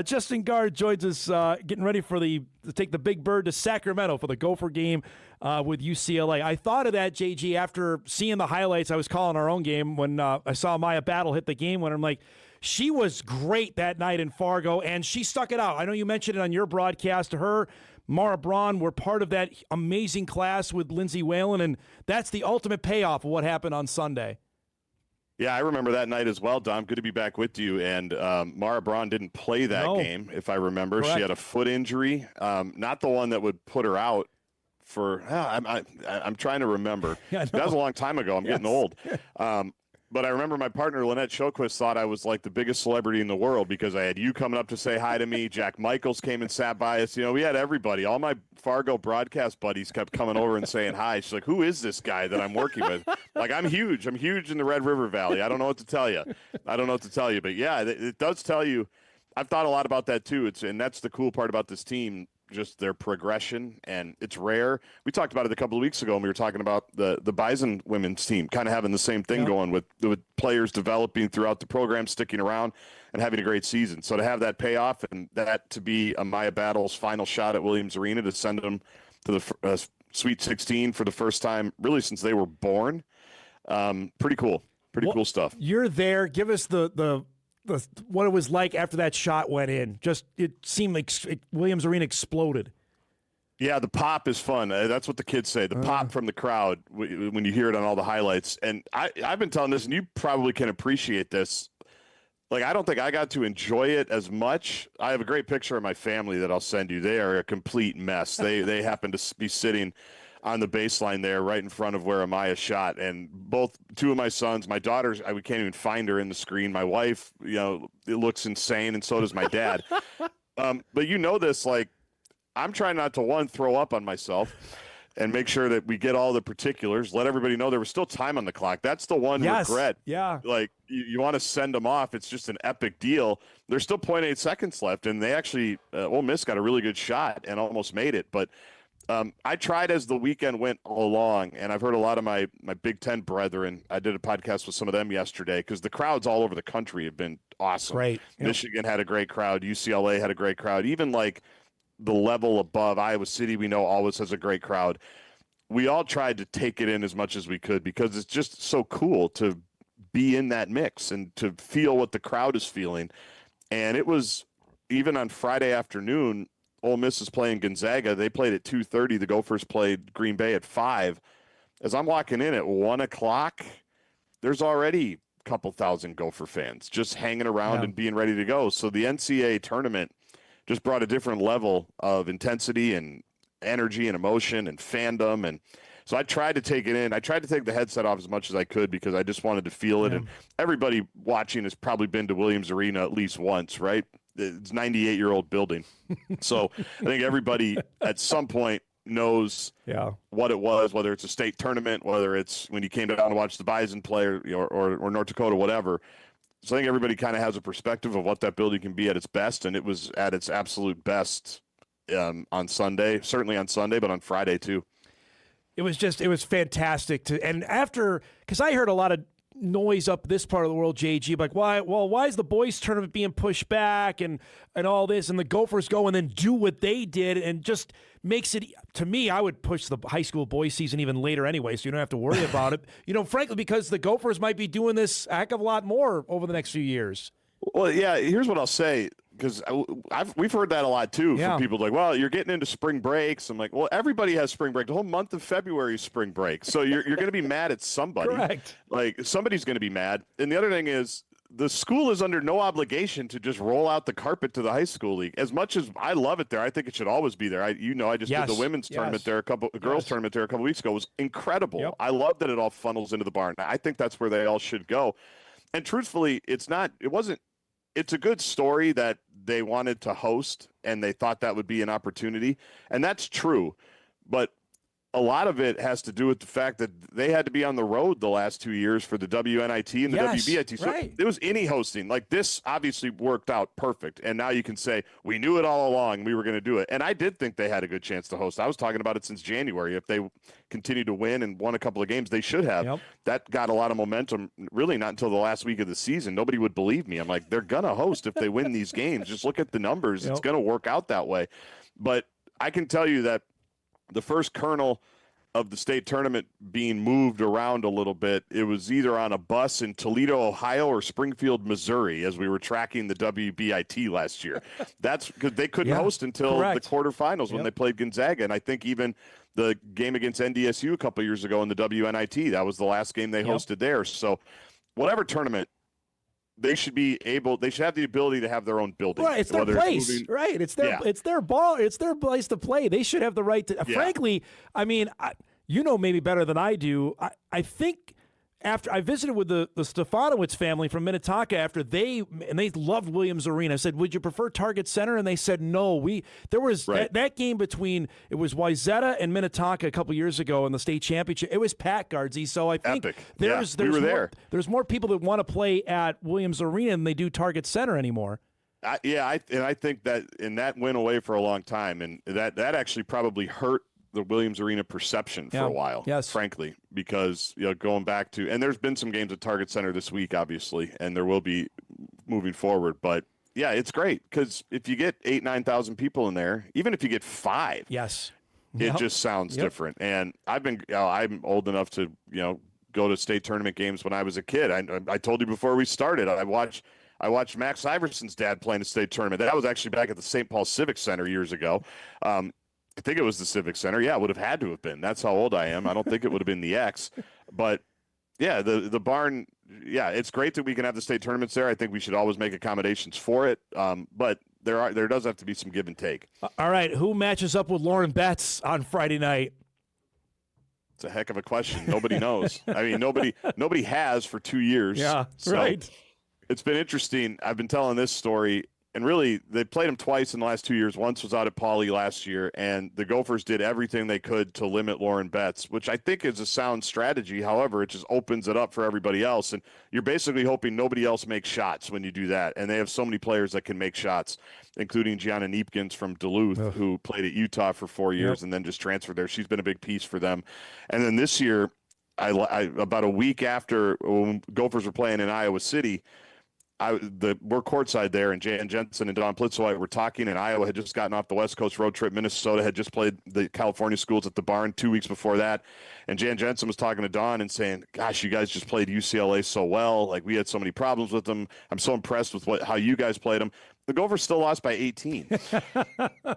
Justin Gaard joins us, getting ready to take the Big Bird to Sacramento for the Gopher game with UCLA. I thought of that, JG, after seeing the highlights. I was calling our own game when I saw Maya Battle hit the game winner. I'm like, she was great that night in Fargo, and she stuck it out. I know you mentioned it on your broadcast. Her, Mara Braun were part of that amazing class with Lindsay Whalen, and that's the ultimate payoff of what happened on Sunday. Yeah, I remember that night as well, Dom. Good to be back with you. And Mara Braun didn't play that game, if I remember. Correct. She had a foot injury, not the one that would put her out for I'm trying to remember. Yeah, that was a long time ago. I'm Yes. getting old. But I remember my partner, Lynette Showquist, thought I was like the biggest celebrity in the world because I had you coming up to say hi to me. Jack Michaels came and sat by us. You know, we had everybody. All my Fargo broadcast buddies kept coming over and saying hi. She's like, who is this guy that I'm working with? Like, I'm huge. I'm huge in the Red River Valley. I don't know what to tell you. But, yeah, it does tell you. I've thought a lot about that, too. And that's the cool part about this team, just their progression, and it's rare. We talked about it a couple of weeks ago, and we were talking about the Bison women's team kind of having the same thing going with players developing throughout the program, sticking around, and having a great season. So to have that payoff and that to be Amaya Battle's final shot at Williams Arena to send them to the Sweet 16 for the first time really since they were born, pretty cool. Pretty cool stuff. You're there. Give us the what it was like after that shot went in. Just it seemed like Williams Arena exploded. Yeah, the pop is fun. That's what the kids say. The pop from the crowd when you hear it on all the highlights. And I've been telling this, and you probably can appreciate this. Like, I don't think I got to enjoy it as much. I have a great picture of my family that I'll send you. They are a complete mess. They happen to be sitting on the baseline there right in front of where Amaya shot. And two of my sons, my daughters, we can't even find her in the screen. My wife, you know, it looks insane, and so does my dad. But you know this, like, I'm trying not to, throw up on myself and make sure that we get all the particulars, let everybody know there was still time on the clock. That's the one regret. Yeah. Like, you want to send them off. It's just an epic deal. There's still 0.8 seconds left, and they actually, Ole Miss got a really good shot and almost made it. But I tried as the weekend went along, and I've heard a lot of my Big Ten brethren. I did a podcast with some of them yesterday because the crowds all over the country have been awesome. Great. Yep. Michigan had a great crowd. UCLA had a great crowd. Even like the level above, Iowa City, we know always has a great crowd. We all tried to take it in as much as we could because it's just so cool to be in that mix and to feel what the crowd is feeling. And it was, even on Friday afternoon, Ole Miss is playing Gonzaga. They played at 2:30. The Gophers played Green Bay at 5. As I'm walking in at 1 o'clock, there's already a couple thousand Gopher fans just hanging around and being ready to go. So the NCAA tournament just brought a different level of intensity and energy and emotion and fandom. And so I tried to take it in. I tried to take the headset off as much as I could because I just wanted to feel it. And everybody watching has probably been to Williams Arena at least once, right? It's a 98-year-old building. So I think everybody at some point knows what it was, whether it's a state tournament, whether it's when you came down to watch the Bison play or North Dakota, whatever. So I think everybody kind of has a perspective of what that building can be at its best, and it was at its absolute best on Sunday, certainly on Sunday, but on Friday too. It was fantastic because I heard a lot of noise up this part of the world, JG, like, why is the boys tournament being pushed back and all this, and the Gophers go and then do what they did, and just makes it, to me, I would push the high school boys season even later anyway, so you don't have to worry about it, frankly, because the Gophers might be doing this a heck of a lot more over the next few years. Well, yeah, here's what I'll say, because we've heard that a lot too from people like, well, you're getting into spring breaks. I'm like, well, everybody has spring break. The whole month of February is spring break. So you're going to be mad at somebody. Correct. Like, somebody's going to be mad. And the other thing is, the school is under no obligation to just roll out the carpet to the high school league. As much as I love it there, I think it should always be there. I just did the women's tournament there, girls tournament there a couple weeks ago. It was incredible. I love that it all funnels into the barn. I think that's where they all should go. And truthfully, it's a good story that they wanted to host and they thought that would be an opportunity. And that's true. But a lot of it has to do with the fact that they had to be on the road the last 2 years for the WNIT and the WBIT. So it was any hosting. Like, this obviously worked out perfect. And now you can say, we knew it all along. We were going to do it. And I did think they had a good chance to host. I was talking about it since January. If they continued to win and won a couple of games, they should have. Yep. That got a lot of momentum, really not until the last week of the season. Nobody would believe me. I'm like, they're going to host if they win these games. Just look at the numbers. Yep. It's going to work out that way. But I can tell you that the first kernel of the state tournament being moved around a little bit, it was either on a bus in Toledo, Ohio, or Springfield, Missouri, as we were tracking the WBIT last year. That's because they couldn't host until the quarterfinals when they played Gonzaga. And I think even the game against NDSU a couple years ago in the WNIT, that was the last game they hosted there. So whatever tournament, they should have the ability to have their own building. Right, it's their place. It's their ball. It's their place to play. They should have the right to. Frankly, I mean, you know maybe better than I do. I think after I visited with the Stefanowicz family from Minnetonka after they loved Williams Arena. I said, would you prefer Target Center? And they said no. There was that game between, it was Wayzata and Minnetonka a couple years ago in the state championship. It was packed, Guardsy. So I think there's more people that want to play at Williams Arena than they do Target Center anymore. I think that went away for a long time, and that actually probably hurt the Williams Arena perception for a while, frankly, because going back to, and there's been some games at Target Center this week, obviously, and there will be moving forward, but yeah, it's great because if you get 8,000-9,000 people in there, even if you get 5, it just sounds different. And I'm old enough to go to state tournament games when I was a kid. I told you before we started, I watched Max Iversen's dad play in a state tournament. That was actually back at the St. Paul Civic Center years ago. I think it was the Civic Center. Yeah, it would have had to have been. That's how old I am. I don't think it would have been the X. But, yeah, the barn, it's great that we can have the state tournaments there. I think we should always make accommodations for it. But there does have to be some give and take. All right, who matches up with Lauren Betts on Friday night? It's a heck of a question. Nobody knows. I mean, nobody has for 2 years. Yeah, right. It's been interesting. I've been telling this story. And really, they played them twice in the last 2 years. Once was out at Pauley last year, and the Gophers did everything they could to limit Lauren Betts, which I think is a sound strategy. However, it just opens it up for everybody else, and you're basically hoping nobody else makes shots when you do that. And they have so many players that can make shots, including Gianna Niepkins from Duluth, who played at Utah for 4 years and then just transferred there. She's been a big piece for them. And then this year, I about a week after when Gophers were playing in Iowa City, we're courtside there, and Jan Jensen and Don Plitzowite were talking, and Iowa had just gotten off the West Coast road trip. Minnesota had just played the California schools at the barn 2 weeks before that. And Jan Jensen was talking to Don and saying, gosh, you guys just played UCLA so well. Like, we had so many problems with them. I'm so impressed with how you guys played them. The Gophers still lost by 18.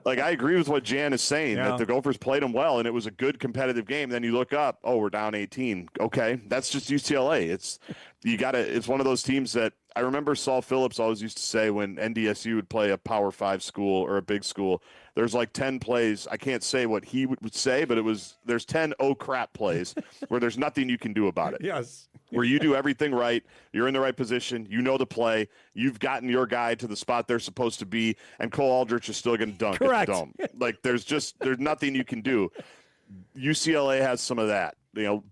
Like, I agree with what Jan is saying, that the Gophers played them well, and it was a good competitive game. Then you look up, we're down 18. Okay, that's just UCLA. It's one of those teams that I remember Saul Phillips always used to say when NDSU would play a Power 5 school or a big school, there's like 10 plays. I can't say what he would say, but there's 10 oh crap plays where there's nothing you can do about it. Yes. Where you do everything right, you're in the right position, you know the play, you've gotten your guy to the spot they're supposed to be, and Cole Aldrich is still going to dunk at the dome. Like, there's nothing you can do. UCLA has some of that.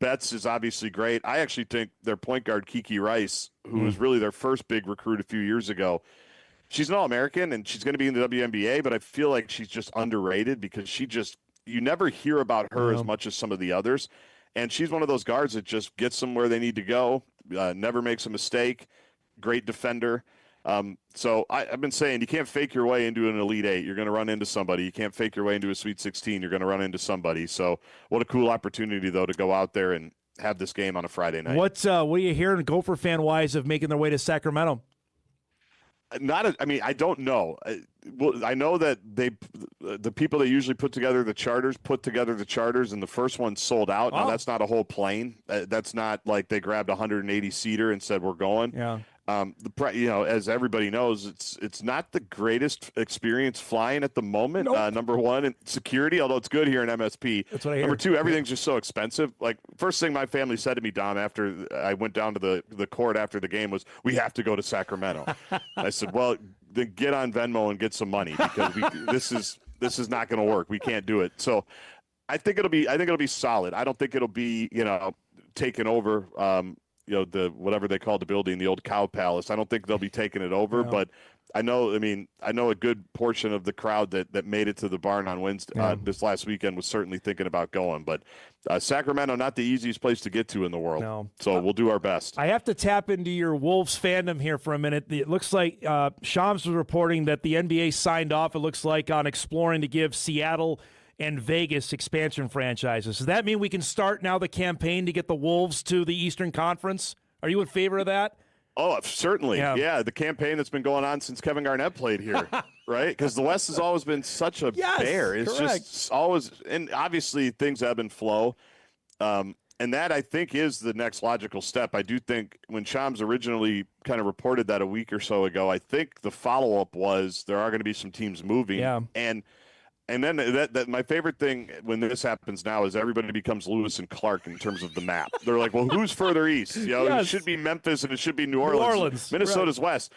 Betts is obviously great. I actually think their point guard, Kiki Rice, who was really their first big recruit a few years ago, she's an All-American, and she's going to be in the WNBA, but I feel like she's just underrated because you never hear about her as much as some of the others. And she's one of those guards that just gets them where they need to go, never makes a mistake, great defender. So I've been saying you can't fake your way into an Elite Eight. You're going to run into somebody. You can't fake your way into a Sweet 16. You're going to run into somebody. So what a cool opportunity, though, to go out there and have this game on a Friday night. What are you hearing, Gopher fan-wise, of making their way to Sacramento? I don't know. I know that the people that usually put together the charters, and the first one sold out. Now, that's not a whole plane. That's not like they grabbed a 180-seater and said, we're going. Yeah. As everybody knows, it's not the greatest experience flying at the moment. Nope. Number one, in security, although it's good here in MSP. That's what I hear. Number two, everything's just so expensive. Like, first thing my family said to me, Dom, after I went down to the court after the game was, we have to go to Sacramento. I said, well, then get on Venmo and get some money, because this is not going to work. We can't do it. So I think it'll be solid. I don't think it'll be, taken over. The whatever they call the building, the old Cow Palace. I don't think they'll be taking it over, but I know a good portion of the crowd that made it to the barn on Wednesday this last weekend was certainly thinking about going. But Sacramento, not the easiest place to get to in the world. No. So we'll do our best. I have to tap into your Wolves fandom here for a minute. It looks like Shams was reporting that the NBA signed off, it looks like, on exploring to give Seattle and Vegas expansion franchises. Does that mean we can start now the campaign to get the Wolves to the Eastern Conference? Are you in favor of that? Oh, certainly. Yeah, the campaign that's been going on since Kevin Garnett played here, right? Because the West has always been such a bear. It's correct. Just always, and obviously things ebb and flow. And that, I think, is the next logical step. I do think when Shams originally kind of reported that a week or so ago, I think the follow-up was there are going to be some teams moving. Yeah. And then that my favorite thing when this happens now is everybody becomes Lewis and Clark in terms of the map. They're like, well, who's further east? It should be Memphis and it should be New Orleans. Minnesota's west.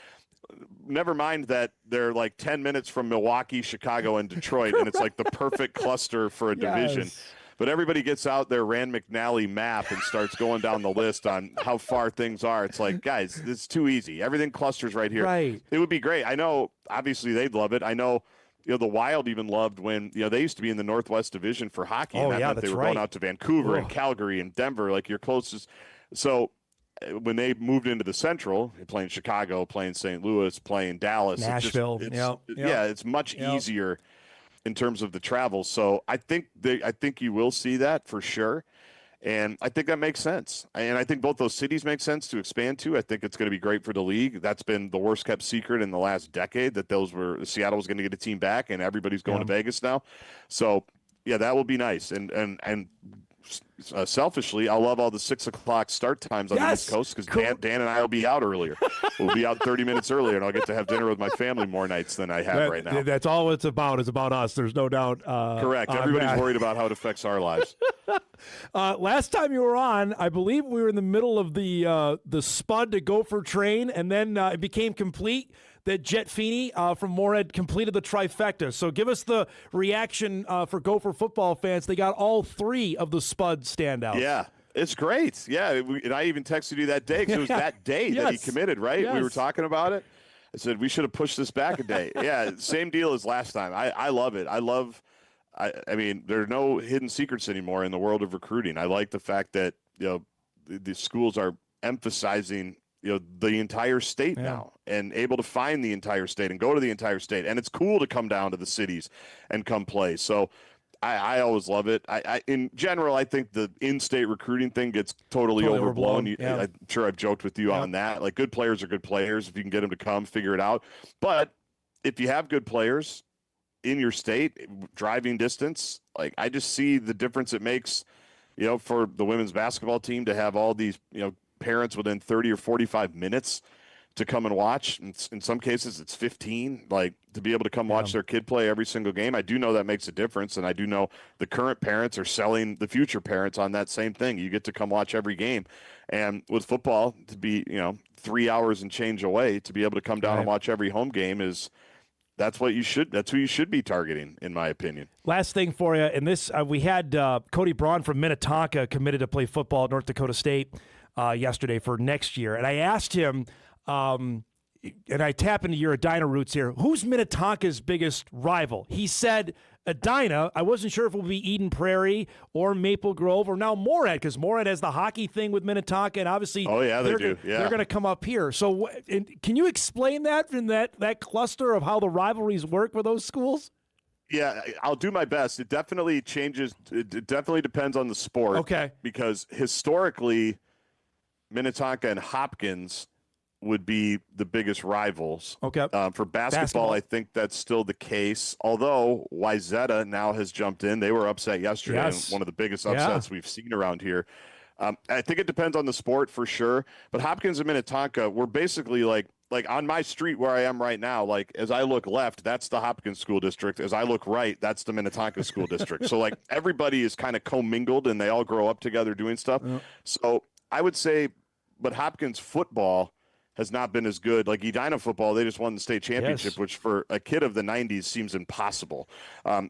Never mind that they're like 10 minutes from Milwaukee, Chicago, and Detroit, and it's like the perfect cluster for a division. But everybody gets out their Rand McNally map and starts going down the list on how far things are. It's like, guys, this is too easy. Everything clusters right here. Right. It would be great. I know, obviously, they'd love it. I know, the Wild even loved when, they used to be in the Northwest Division for hockey. Oh, and that yeah, meant that's they were right. going out to Vancouver and Calgary and Denver, like your closest. So when they moved into the Central, playing Chicago, playing St. Louis, playing Dallas, Nashville. It's much easier in terms of the travel. So I think you will see that for sure. And I think that makes sense. And I think both those cities make sense to expand to. I think it's going to be great for the league. That's been the worst kept secret in the last decade, that Seattle was going to get a team back and everybody's going to Vegas now. So yeah, that will be nice. And selfishly, I'll love all the 6 o'clock start times on the East Coast, because Dan and I will be out earlier. We'll be out 30 minutes earlier, and I'll get to have dinner with my family more nights than I have right now. That's all it's about. It's about us. There's no doubt. Correct. Everybody's worried about how it affects our lives. Last time you were on, I believe we were in the middle of the Spud to Gopher train, and then it became complete that Jet Feeney from Moorhead completed the trifecta. So give us the reaction for Gopher football fans. They got all 3 of the Spud standouts. Yeah, it's great. Yeah, and I even texted you that day because it was that day that he committed, right? Yes. We were talking about it. I said, we should have pushed this back a day. Yeah, same deal as last time. I love it. I mean, there are no hidden secrets anymore in the world of recruiting. I like the fact that, the schools are emphasizing the entire state now, and able to find the entire state and go to the entire state. And it's cool to come down to the cities and come play. So I always love it. In general, I think the in-state recruiting thing gets totally overblown. I'm sure I've joked with you on that. Like, good players are good players. If you can get them to come, figure it out. But if you have good players in your state, driving distance, like, I just see the difference it makes, for the women's basketball team to have all these, parents within 30 or 45 minutes to come and watch. In some cases, it's 15, like, to be able to come watch their kid play every single game. I do know that makes a difference, and I do know the current parents are selling the future parents on that same thing. You get to come watch every game. And with football, to be, 3 hours and change away, to be able to come down and watch every home game that's who you should be targeting, in my opinion. Last thing for you, and this, we had Cody Braun from Minnetonka committed to play football at North Dakota State yesterday for next year. And I asked him, and I tap into your Edina roots here, who's Minnetonka's biggest rival? He said Edina. I wasn't sure if it would be Eden Prairie or Maple Grove or now Moorhead, because Moorhead has the hockey thing with Minnetonka, and obviously they do. They're going to come up here. So can you explain that in that cluster of how the rivalries work for those schools? Yeah, I'll do my best. It definitely changes. It definitely depends on the sport. Okay. Because historically, Minnetonka and Hopkins would be the biggest rivals. Okay. For basketball, I think that's still the case. Although Wayzata now has jumped in. They were upset yesterday. Yes. And one of the biggest upsets we've seen around here. I think it depends on the sport for sure. But Hopkins and Minnetonka, we're basically like on my street where I am right now, like as I look left, that's the Hopkins School District. As I look right, that's the Minnetonka School District. So like everybody is kind of commingled and they all grow up together doing stuff. So I would say, but Hopkins football has not been as good. Like Edina football, they just won the state championship, which for a kid of the 90s seems impossible.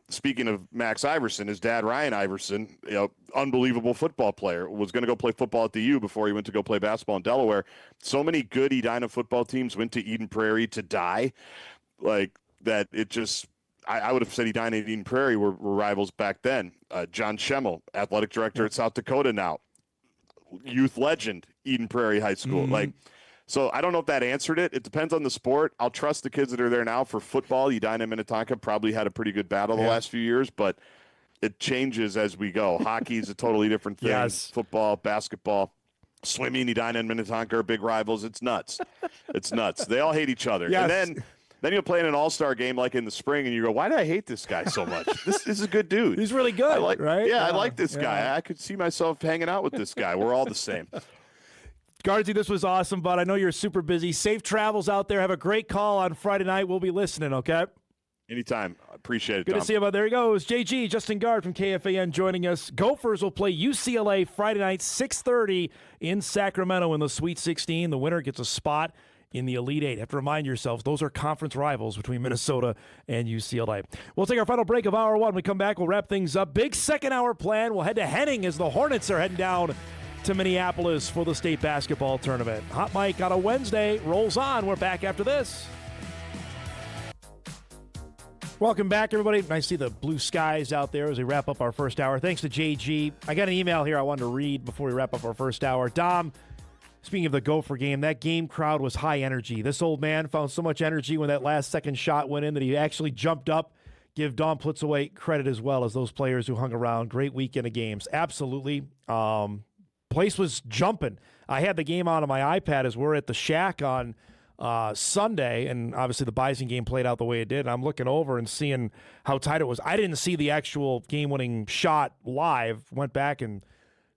Speaking of Max Iversen, his dad, Ryan Iversen, unbelievable football player, was going to go play football at the U before he went to go play basketball in Delaware. So many good Edina football teams went to Eden Prairie to die. Like that, it just, I would have said Edina and Eden Prairie were rivals back then. John Schemmel, athletic director at South Dakota now. Youth legend, Eden Prairie High School. So I don't know if that answered it. It depends on the sport. I'll trust the kids that are there now for football. Edina and Minnetonka probably had a pretty good battle the last few years, but it changes as we go. Hockey is a totally different thing. Football, basketball, swimming, Edina and Minnetonka are big rivals. It's nuts. It's nuts. They all hate each other. And then you'll play in an all-star game like in the spring, and you go, why do I hate this guy so much? This is a good dude. He's really good, right? Yeah, I like this guy. I could see myself hanging out with this guy. We're all the same. Guardsy, this was awesome, but I know you're super busy. Safe travels out there. Have a great call on Friday night. We'll be listening, okay? Anytime. I appreciate it, Good Tom. to see you, bud. There he goes. JG, Justin Gaard from KFAN joining us. Gophers will play UCLA Friday night, 6:30 in Sacramento in the Sweet 16. The winner gets a spot in the Elite Eight. Have to remind yourselves, those are conference rivals between Minnesota and UCLA. We'll take our final break of Hour 1. When we come back, we'll wrap things up. Big second hour plan. We'll head to Henning as the Hornets are heading down to Minneapolis for the state basketball tournament. Hot Mic on a Wednesday rolls on. We're back after this. Welcome back, everybody. Nice to see the blue skies out there as we wrap up our first hour. Thanks to JG. I got an email here I wanted to read before we wrap up our first hour. Dom, speaking of the Gopher game, that game crowd was high energy. This old man found so much energy when that last second shot went in that he actually jumped up. Give Dom Plitzaway credit as well as those players who hung around. Great weekend of games. Absolutely. Place was jumping. I had the game on my iPad as we're at the Shack on Sunday, and obviously the Bison game played out the way it did. And I'm looking over and seeing how tight it was. I didn't see the actual game-winning shot live. Went back and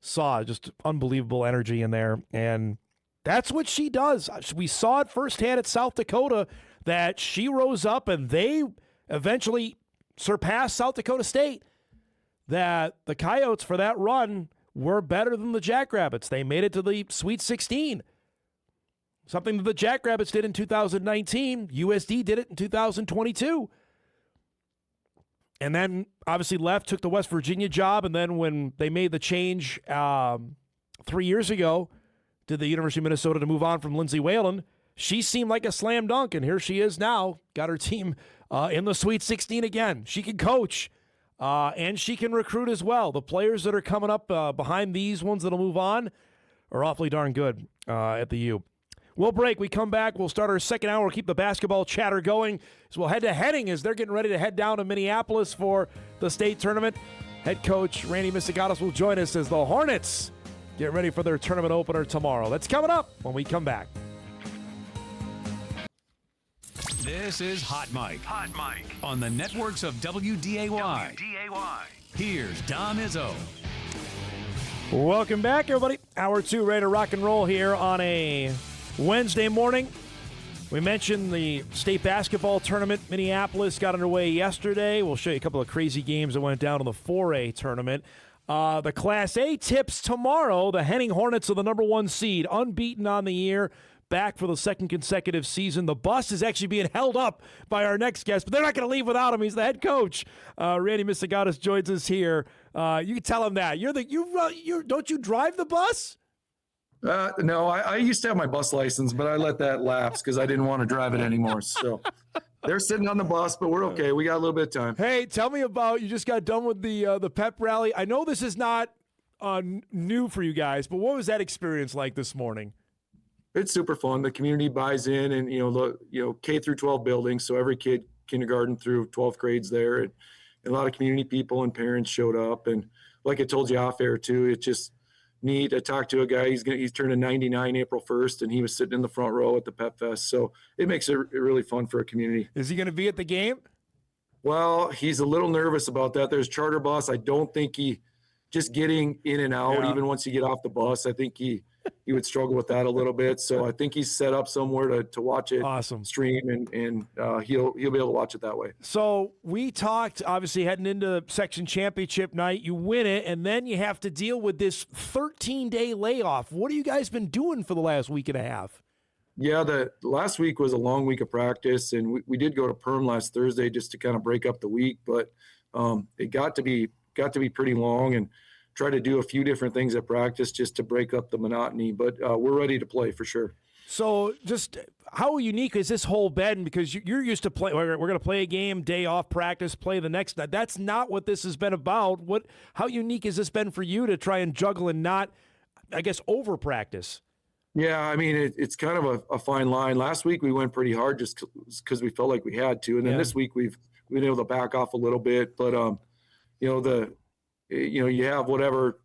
saw just unbelievable energy in there. And that's what she does. We saw it firsthand at South Dakota that she rose up and they eventually surpassed South Dakota State. That the Coyotes for that run were better than the Jackrabbits. They made it to the Sweet 16. Something that the Jackrabbits did in 2019. USD did it in 2022. And then obviously left, took the West Virginia job, and then when they made the change 3 years ago to the University of Minnesota to move on from Lindsay Whalen, she seemed like a slam dunk, and here she is now. Got her team in the Sweet 16 again. She can coach. And she can recruit as well. The players that are coming up behind these ones that'll move on are awfully darn good at the U. We'll break. We come back. We'll start our second hour. We'll keep the basketball chatter going. So we'll head to Henning as they're getting ready to head down to Minneapolis for the state tournament. Head coach Randy Misegades will join us as the Hornets get ready for their tournament opener tomorrow. That's coming up when we come back. This is Hot Mic. On the networks of WDAY. Here's Dom Izzo. Welcome back, everybody. Hour 2, ready to rock and roll here on a Wednesday morning. We mentioned the state basketball tournament. Minneapolis got underway yesterday. We'll show you a couple of crazy games that went down in the 4A tournament. The Class A tips tomorrow. The Henning Hornets are the number 1 seed, unbeaten on the year. Back for the second consecutive season. The bus is actually being held up by our next guest, but they're not going to leave without him. He's the head coach. Randy Misegades joins us here. You can tell him that. Don't you drive the bus? No, I used to have my bus license, but I let that lapse because I didn't want to drive it anymore. So they're sitting on the bus, but we're okay. We got a little bit of time. Hey, tell me about, you just got done with the pep rally. I know this is not new for you guys, but what was that experience like this morning? It's super fun. The community buys in, and K through 12 buildings, so every kid, kindergarten through 12th grades there, and a lot of community people and parents showed up. And like I told you off air too, it's just neat. I talked to a guy. He's turning 99 April 1st, and he was sitting in the front row at the Pep Fest. So it makes it really fun for a community. Is he going to be at the game? Well, he's a little nervous about that. There's charter bus. I don't think he just getting in and out, Yeah. even once you get off the bus, I think he would struggle with that a little bit. So I think he's set up somewhere to watch it stream, and he'll be able to watch it that way. So we talked, obviously, heading into section championship night. You win it, and then you have to deal with this 13-day layoff. What have you guys been doing for the last week and a half? Yeah, the last week was a long week of practice, and we did go to Perm last Thursday just to kind of break up the week, but it got to be pretty long, and try to do a few different things at practice just to break up the monotony. But we're ready to play for sure. So just how unique is this whole been? Because you're used to play. We're going to play a game, day off, practice, play the next night. That's not what this has been about. How unique has this been for you to try and juggle and not, I guess, over practice? Yeah, I mean, it's kind of a fine line. Last week we went pretty hard just because we felt like we had to, and then this week we've been able to back off a little bit. But you have whatever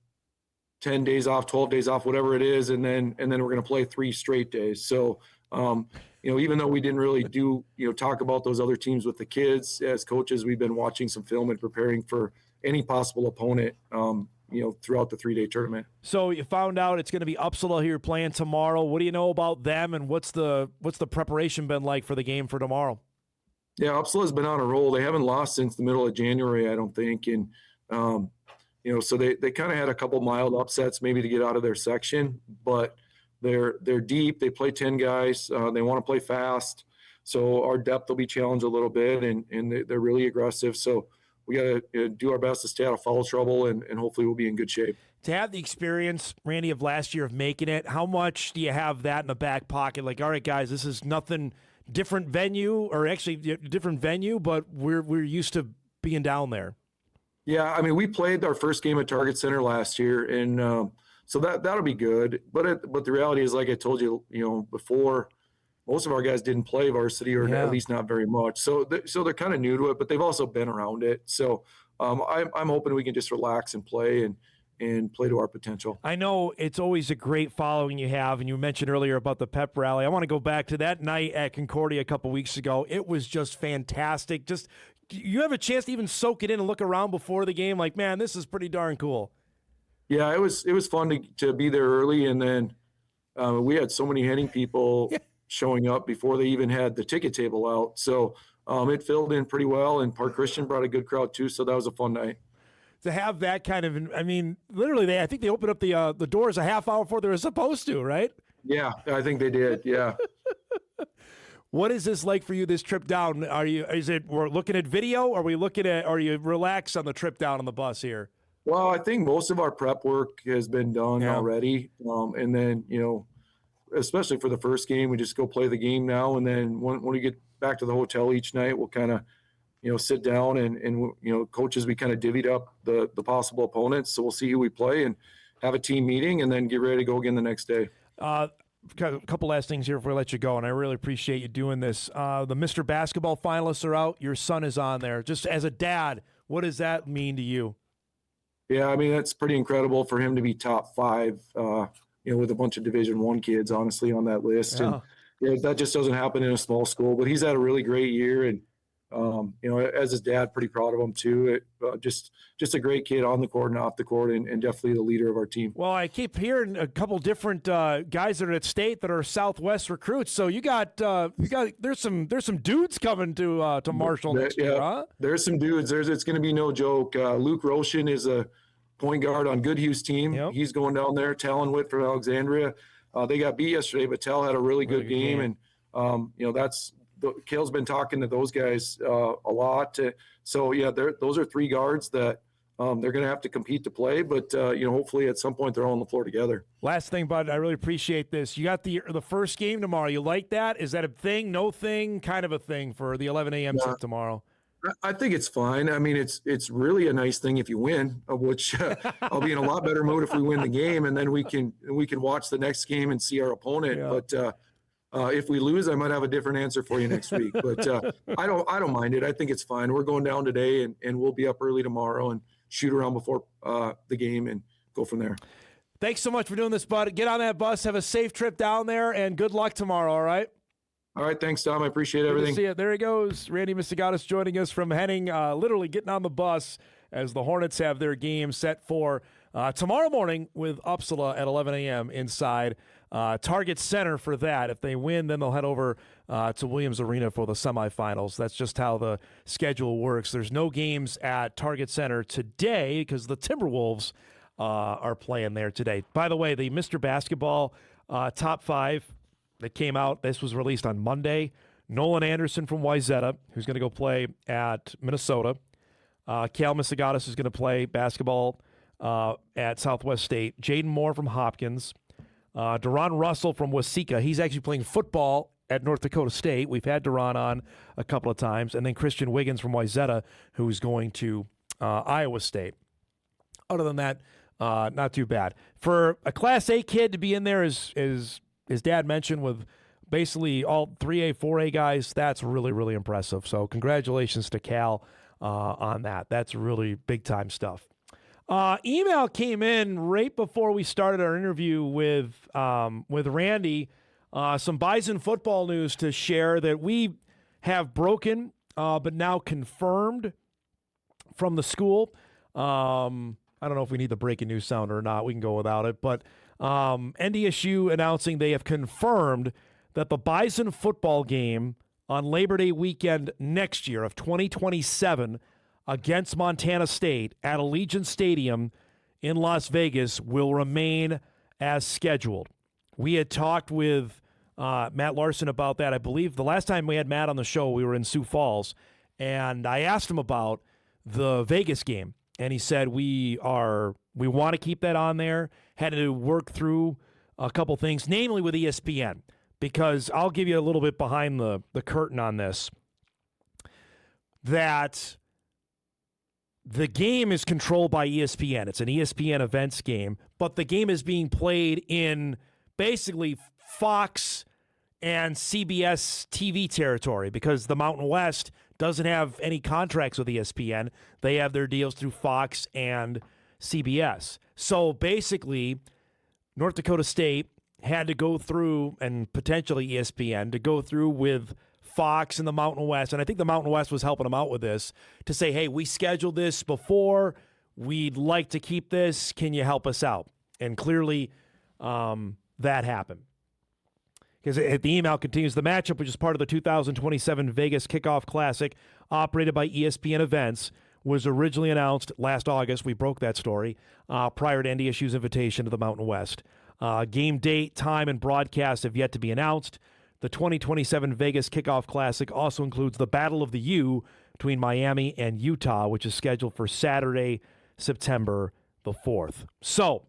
10 days off, 12 days off, whatever it is, and then we're going to play 3 straight days. So even though we didn't really talk about those other teams with the kids as coaches, we've been watching some film and preparing for any possible opponent throughout the 3-day tournament. So you found out it's going to be Uppsala here playing tomorrow. What do you know about them, and what's the preparation been like for the game for tomorrow? Yeah, Uppsala's been on a roll. They haven't lost since the middle of January, I don't think, and so they kind of had a couple mild upsets maybe to get out of their section, but they're deep. They play 10 guys. They want to play fast, so our depth will be challenged a little bit, and they're really aggressive. So we got to do our best to stay out of foul trouble, and hopefully we'll be in good shape. To have the experience, Randy, of last year of making it, how much do you have that in the back pocket? Like, all right, guys, this is nothing different venue, or actually different venue, but we're used to being down there. Yeah, I mean, we played our first game at Target Center last year, and so that'll be good. But the reality is, like I told you, before, most of our guys didn't play varsity, or at least not very much. So they're kind of new to it, but they've also been around it. So I'm hoping we can just relax and play and play to our potential. I know it's always a great following you have, and you mentioned earlier about the pep rally. I want to go back to that night at Concordia a couple weeks ago. It was just fantastic. Just you have a chance to even soak it in and look around before the game, like, man, this is pretty darn cool. Yeah, it was fun to be there early, and then we had so many Henning people showing up before they even had the ticket table out. So it filled in pretty well, and Park Christian brought a good crowd too, so that was a fun night. To have that kind of, I mean, literally, I think they opened up the doors a half hour before they were supposed to, right? Yeah, I think they did, yeah. What is this like for you, this trip down? We're looking at video? Are you relaxed on the trip down on the bus here? Well, I think most of our prep work has been done already. And then, especially for the first game, we just go play the game now. And then when we get back to the hotel each night, we'll kind of, sit down and coaches, we kind of divvied up the possible opponents. So we'll see who we play and have a team meeting and then get ready to go again the next day. Got a couple last things here before I let you go, and I really appreciate you doing this. The Mr. Basketball finalists are out. Your son is on there. Just as a dad, what does that mean to you? Yeah, I mean, that's pretty incredible for him to be top 5, with a bunch of Division I kids, honestly, on that list. Yeah. And that just doesn't happen in a small school. But he's had a really great year, and as his dad, pretty proud of him too. Just a great kid on the court and off the court, and definitely the leader of our team. Well, I keep hearing a couple different guys that are at state that are Southwest recruits. So you got there's some dudes coming to Marshall next year, huh? There's some dudes. It's going to be no joke. Luke Roshan is a point guard on Goodhue's team. Yep. He's going down there. Talon Witt from Alexandria. They got beat yesterday, but Tal had a really good game, and that's. Kale's been talking to those guys a lot. So, those are 3 guards that they're going to have to compete to play. But, hopefully at some point they're all on the floor together. Last thing, bud, I really appreciate this. You got the first game tomorrow. You like that? Is that a thing, no thing, kind of a thing for the 11 a.m. tip tomorrow? I think it's fine. I mean, it's really a nice thing if you win, of which I'll be in a lot better mood if we win the game. And then we can watch the next game and see our opponent. Yeah. But if we lose, I might have a different answer for you next week. But I don't mind it. I think it's fine. We're going down today, and we'll be up early tomorrow and shoot around before the game and go from there. Thanks so much for doing this, bud. Get on that bus. Have a safe trip down there, and good luck tomorrow, all right? All right, thanks, Tom. I appreciate everything. Good to see you. There he goes. Randy Misegades joining us from Henning, literally getting on the bus as the Hornets have their game set for tomorrow morning with Uppsala at 11 a.m. inside Target Center for that. If they win, then they'll head over to Williams Arena for the semifinals. That's just how the schedule works. There's no games at Target Center today because the Timberwolves are playing there today. By the way, the Mr. Basketball top 5 that came out, this was released on Monday. Nolan Anderson from Wayzata, who's going to go play at Minnesota. Cal Misegades is going to play basketball at Southwest State. Jaden Moore from Hopkins. Deron Russell from Waseca. He's actually playing football at North Dakota State. We've had Deron on a couple of times. And then Christian Wiggins from Wayzata, who's going to Iowa State. Other than that, not too bad. For a Class A kid to be in there, as his dad mentioned, with basically all 3A, 4A guys, that's really, really impressive. So congratulations to Cal on that. That's really big-time stuff. Email came in right before we started our interview with Randy. Some Bison football news to share that we have broken, but now confirmed from the school. I don't know if we need the breaking news sound or not. We can go without it. But NDSU announcing they have confirmed that the Bison football game on Labor Day weekend next year of 2027 against Montana State at Allegiant Stadium in Las Vegas will remain as scheduled. We had talked with Matt Larson about that. I believe the last time we had Matt on the show, we were in Sioux Falls, and I asked him about the Vegas game, and he said we want to keep that on there. Had to work through a couple things, namely with ESPN, because I'll give you a little bit behind the curtain on this, that the game is controlled by ESPN. It's an ESPN events game, but the game is being played in basically Fox and CBS TV territory because the Mountain West doesn't have any contracts with ESPN. They have their deals through Fox and CBS. So basically, North Dakota State had to go through, and potentially ESPN, to go through with Fox and the Mountain West, and I think the Mountain West was helping them out with this, to say, hey, we scheduled this before. We'd like to keep this. Can you help us out? And clearly that happened. Because the email continues, the matchup, which is part of the 2027 Vegas Kickoff Classic, operated by ESPN Events, was originally announced last August. We broke that story prior to NDSU's invitation to the Mountain West. Game date, time, and broadcast have yet to be announced. The 2027 Vegas Kickoff Classic also includes the Battle of the U between Miami and Utah, which is scheduled for Saturday, September the 4th. So,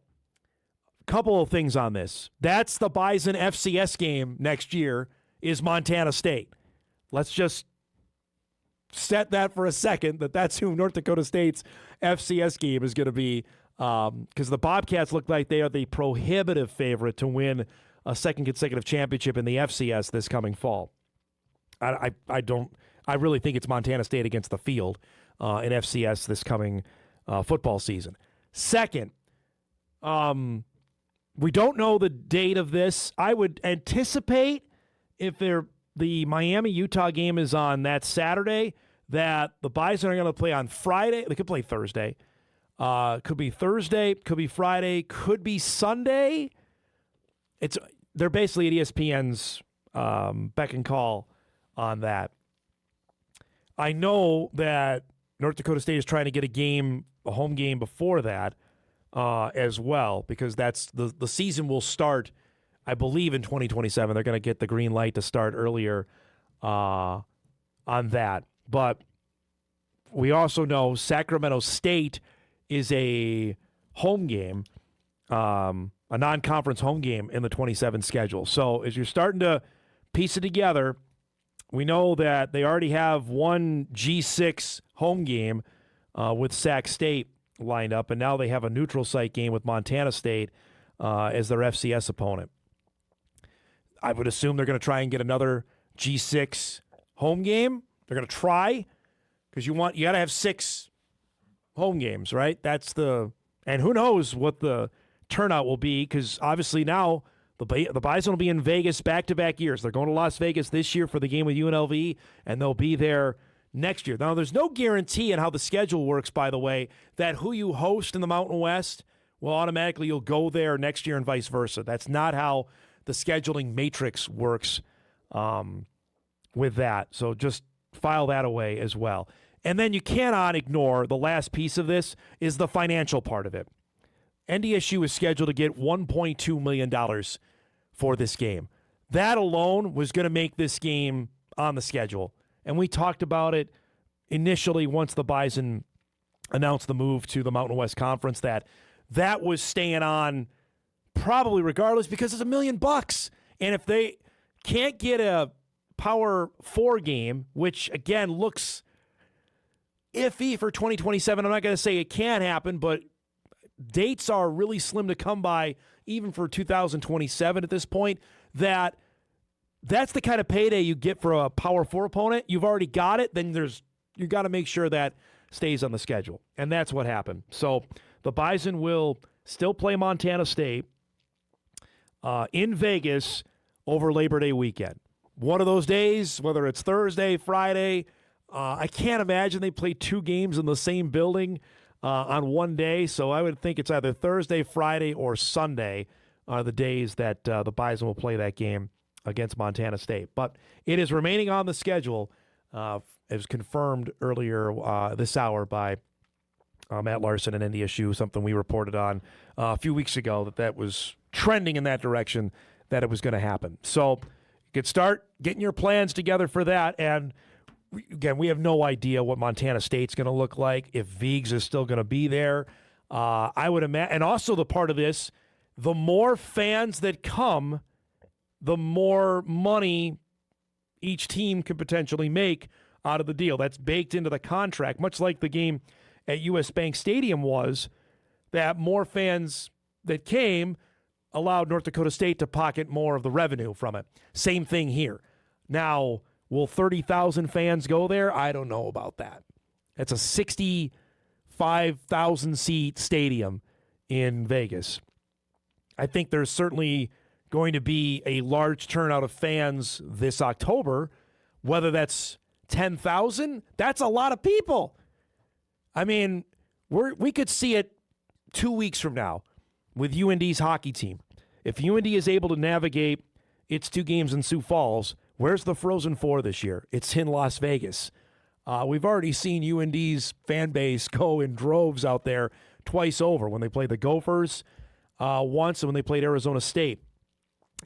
a couple of things on this. That's the Bison FCS game next year is Montana State. Let's just set that for a second, that's who North Dakota State's FCS game is going to be, because the Bobcats look like they are the prohibitive favorite to win a second consecutive championship in the FCS this coming fall. I really think it's Montana State against the field in FCS this coming football season. Second, we don't know the date of this. I would anticipate if the Miami-Utah game is on that Saturday, that the Bison are going to play on Friday. They could play Thursday. Could be Thursday, could be Friday, could be Sunday. They're basically at ESPN's beck and call on that. I know that North Dakota State is trying to get a home game before that as well, because that's the season will start, I believe, in 2027. They're going to get the green light to start earlier on that. But we also know Sacramento State is a home game, a non-conference home game in the 27 schedule. So as you're starting to piece it together, we know that they already have one G6 home game with Sac State lined up, and now they have a neutral site game with Montana State as their FCS opponent. I would assume they're going to try and get another G6 home game. They're going to try, because you got to have 6 home games, right? And who knows what the turnout will be, because obviously now the Bison will be in Vegas back-to-back years. They're going to Las Vegas this year for the game with UNLV, and they'll be there next year. Now, there's no guarantee in how the schedule works, by the way, that who you host in the Mountain West well, automatically you'll go there next year and vice versa. That's not how the scheduling matrix works with that. So just file that away as well. And then you cannot ignore the last piece of this is the financial part of it. NDSU is scheduled to get $1.2 million for this game. That alone was going to make this game on the schedule. And we talked about it initially once the Bison announced the move to the Mountain West Conference, that was staying on probably regardless because it's $1 million. And if they can't get a Power 4 game, which again looks iffy for 2027, I'm not going to say it can't happen, but dates are really slim to come by even for 2027 at this point, that's the kind of payday you get for a Power 4 opponent. You've already got it, then you got to make sure that stays on the schedule. And that's what happened. So the Bison will still play Montana State in Vegas over Labor Day weekend. One of those days, whether it's Thursday, Friday, I can't imagine they play two games in the same building on one day. So I would think it's either Thursday, Friday, or Sunday are the days that the Bison will play that game against Montana State. But it is remaining on the schedule. It was confirmed earlier this hour by Matt Larson and NDSU, something we reported on a few weeks ago that was trending in that direction, that it was going to happen. So you could start getting your plans together for that. And again, we have no idea what Montana State's going to look like, if Viggs is still going to be there. I would imagine, and also the part of this, the more fans that come, the more money each team could potentially make out of the deal. That's baked into the contract, much like the game at U.S. Bank Stadium was, that more fans that came allowed North Dakota State to pocket more of the revenue from it. Same thing here. Now, will 30,000 fans go there? I don't know about that. It's a 65,000-seat stadium in Vegas. I think there's certainly going to be a large turnout of fans this October. Whether that's 10,000, that's a lot of people. I mean, we could see it 2 weeks from now with UND's hockey team. If UND is able to navigate its two games in Sioux Falls, where's the Frozen Four this year? It's in Las Vegas. We've already seen UND's fan base go in droves out there twice over, when they played the Gophers once and when they played Arizona State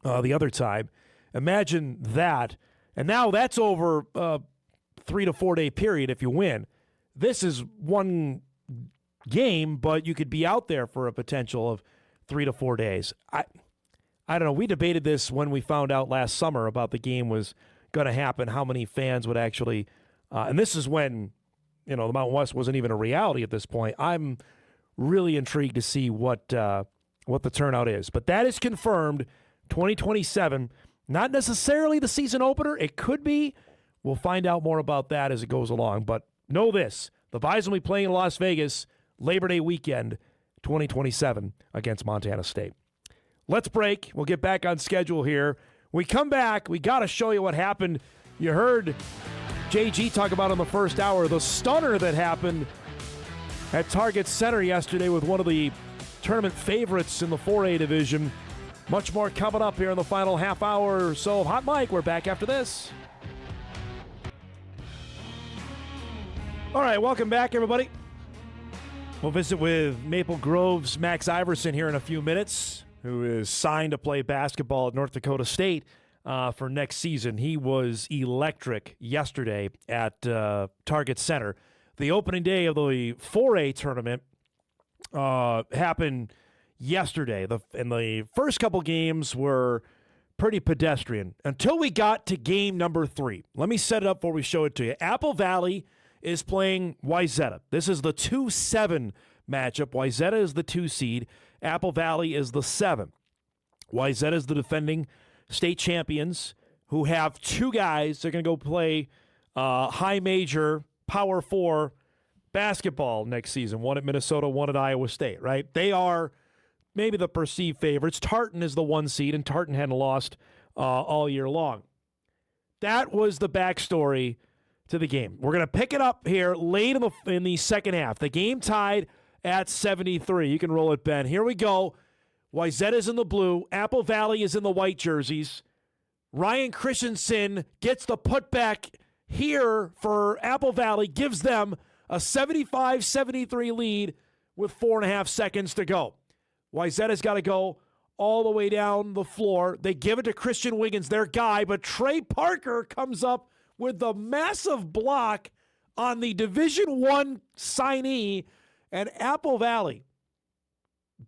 the other time. Imagine that. And now that's over a 3 to 4 day period if you win. This is one game, but you could be out there for a potential of 3 to 4 days. I don't know. We debated this when we found out last summer about the game was going to happen, how many fans would actually and this is when, the Mountain West wasn't even a reality at this point. I'm really intrigued to see what the turnout is. But that is confirmed, 2027. Not necessarily the season opener. It could be. We'll find out more about that as it goes along. But know this, the Bison will be playing in Las Vegas Labor Day weekend, 2027 against Montana State. Let's break. We'll get back on schedule here. We come back. We got to show you what happened. You heard JG talk about in the first hour, the stunner that happened at Target Center yesterday with one of the tournament favorites in the 4A division. Much more coming up here in the final half hour or so of Hot Mic. We're back after this. All right, welcome back, everybody. We'll visit with Maple Grove's Max Iversen here in a few minutes, who is signed to play basketball at North Dakota State for next season. He was electric yesterday at Target Center. The opening day of the 4A tournament happened yesterday. And the first couple games were pretty pedestrian until we got to game number 3. Let me set it up before we show it to you. Apple Valley is playing Wayzata. This is the 2-7 matchup. Wayzata is the 2 seed. Apple Valley is the 7. Wayzata is the defending state champions, who have 2 guys that are going to go play high major Power 4 basketball next season. One at Minnesota, one at Iowa State, right? They are maybe the perceived favorites. Tartan is the 1 seed, and Tartan hadn't lost all year long. That was the backstory to the game. We're going to pick it up here late in the second half. The game tied at 73. You can roll it, Ben. Here we go. Wayzata's in the blue. Apple Valley is in the white jerseys. Ryan Christensen gets the putback here for Apple Valley, gives them a 75-73 lead with 4.5 seconds to go. Wayzata's got to go all the way down the floor. They give it to Christian Wiggins, their guy, but Trey Parker comes up with the massive block on the Division I signee, and Apple Valley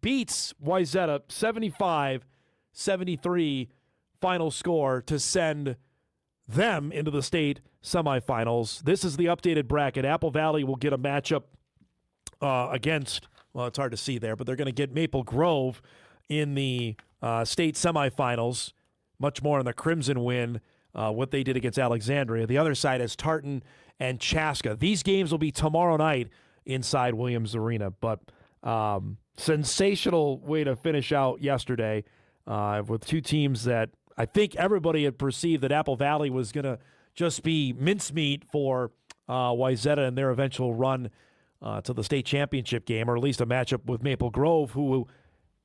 beats Wayzata 75-73 final score to send them into the state semifinals. This is the updated bracket. Apple Valley will get a matchup against, well, it's hard to see there, but they're going to get Maple Grove in the state semifinals. Much more on the Crimson win, what they did against Alexandria. The other side is Tartan and Chaska. These games will be tomorrow night inside Williams Arena, but sensational way to finish out yesterday with two teams that I think everybody had perceived that Apple Valley was going to just be mincemeat for Wayzata and their eventual run to the state championship game, or at least a matchup with Maple Grove, who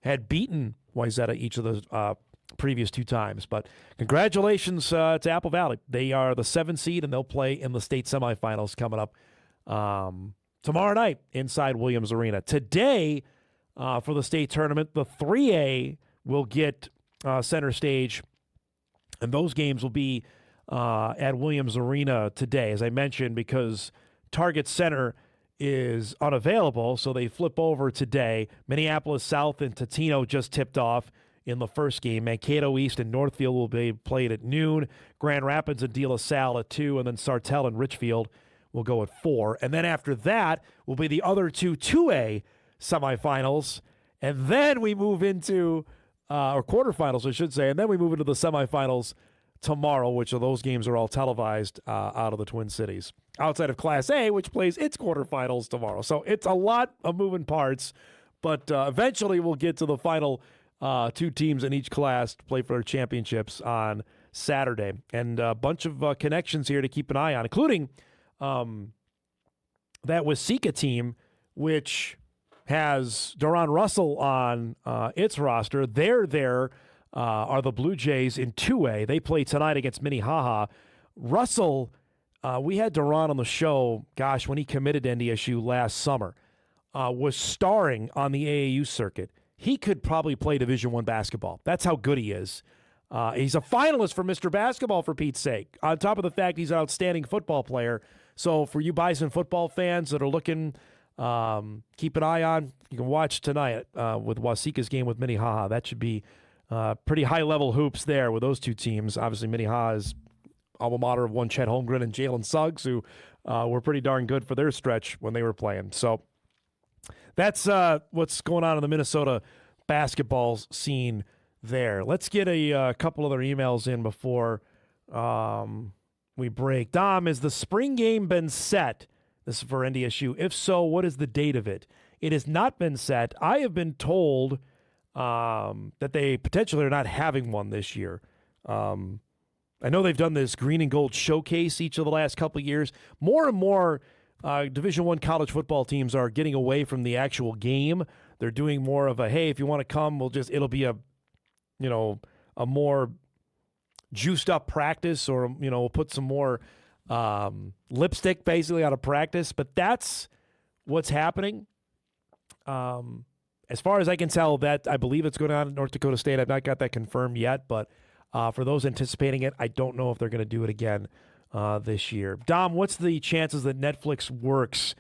had beaten Wayzata each of the previous two times. But congratulations to Apple Valley. They are the 7th seed, and they'll play in the state semifinals coming up tomorrow night inside Williams Arena. Today, for the state tournament, the 3A will get center stage, and those games will be at Williams Arena today, as I mentioned, because Target Center is unavailable, so they flip over today. Minneapolis South and Totino just tipped off in the first game. Mankato East and Northfield will be played at noon. Grand Rapids and De La Salle at 2, and then Sartell and Richfield will go at 4. And then after that will be the other two 2A semifinals, and then we move into or quarterfinals, I should say, and then we move into the semifinals tomorrow, which of those games are all televised out of the Twin Cities, outside of Class A, which plays its quarterfinals tomorrow. So it's a lot of moving parts, but eventually we'll get to the final two teams in each class to play for their championships on Saturday. And a bunch of connections here to keep an eye on, including that Waseca team, which has Duran Russell on its roster. There are the Blue Jays in 2A. They play tonight against Minnehaha. Russell, we had Duran on the show, gosh, when he committed to NDSU last summer, was starring on the AAU circuit. He could probably play Division I basketball. That's how good he is. He's a finalist for Mr. Basketball, for Pete's sake, on top of the fact he's an outstanding football player. So for you Bison football fans that are looking, keep an eye on, you can watch tonight with Waseca's game with Minnehaha. That should be pretty high-level hoops there with those two teams. Obviously, Minnehaha's alma mater of one Chet Holmgren and Jalen Suggs, who were pretty darn good for their stretch when they were playing. So that's what's going on in the Minnesota basketball scene there. Let's get a couple other emails in before we break. Dom, has the spring game been set? This is for NDSU. If so, what is the date of it? It has not been set. I have been told that they potentially are not having one this year. I know they've done this green and gold showcase each of the last couple of years. More and more Division I college football teams are getting away from the actual game. They're doing more of a, hey, if you want to come, it'll be a more juiced up practice, or, we'll put some more lipstick basically out of practice. But that's what's happening. As far as I can tell, that I believe it's going on at North Dakota State. I've not got that confirmed yet, but for those anticipating it, I don't know if they're going to do it again this year. Dom, what's the chances that Netflix works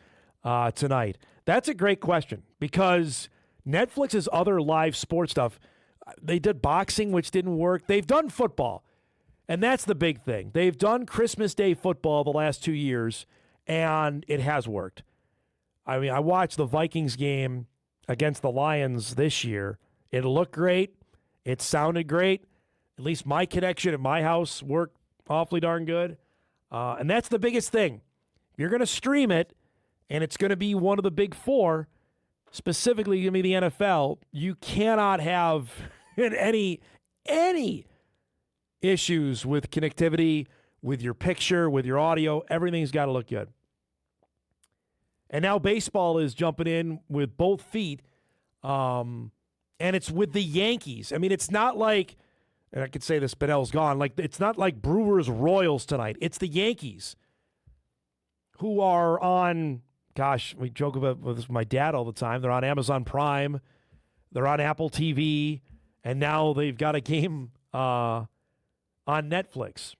tonight? That's a great question, because Netflix's other live sports stuff, they did boxing, which didn't work. They've done football, and that's the big thing. They've done Christmas Day football the last 2 years, and it has worked. I mean, I watched the Vikings game against the Lions this year. It looked great. It sounded great. At least my connection at my house worked awfully darn good. And that's the biggest thing. You're going to stream it, and it's going to be one of the big four, specifically going to be the NFL. You cannot have any issues with connectivity, with your picture, with your audio. Everything's got to look good. And now baseball is jumping in with both feet, and it's with the Yankees. I mean, it's not like, and I could say this, Benell's gone, like it's not like Brewers-Royals tonight. It's the Yankees who are on, gosh, we joke about this with my dad all the time. They're on Amazon Prime. They're on Apple TV. And now they've got a game on Netflix.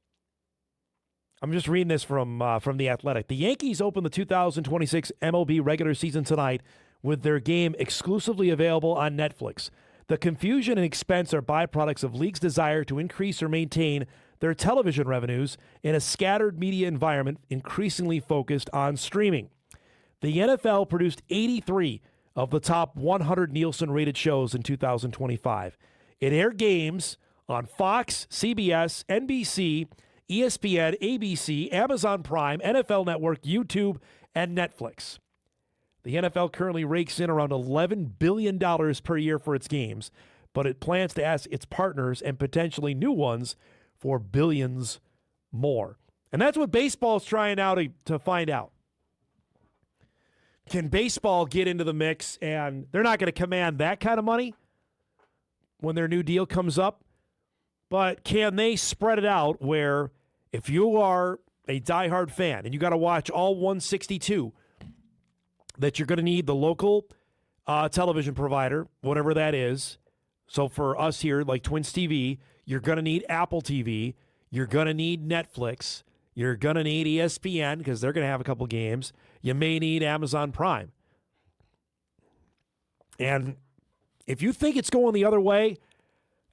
I'm just reading this from The Athletic. The Yankees open the 2026 MLB regular season tonight with their game exclusively available on Netflix. The confusion and expense are byproducts of league's desire to increase or maintain their television revenues in a scattered media environment increasingly focused on streaming. The NFL produced 83 of the top 100 Nielsen-rated shows in 2025. It aired games on Fox, CBS, NBC, ESPN, ABC, Amazon Prime, NFL Network, YouTube, and Netflix. The NFL currently rakes in around $11 billion per year for its games, but it plans to ask its partners and potentially new ones for billions more. And that's what baseball is trying now to find out. Can baseball get into the mix? And they're not going to command that kind of money when their new deal comes up, but can they spread it out where if you are a diehard fan and you got to watch all 162, that you're going to need the local television provider, whatever that is. So for us here, like Twins TV, you're going to need Apple TV. You're going to need Netflix. You're going to need ESPN because they're going to have a couple games. You may need Amazon Prime. And if you think it's going the other way,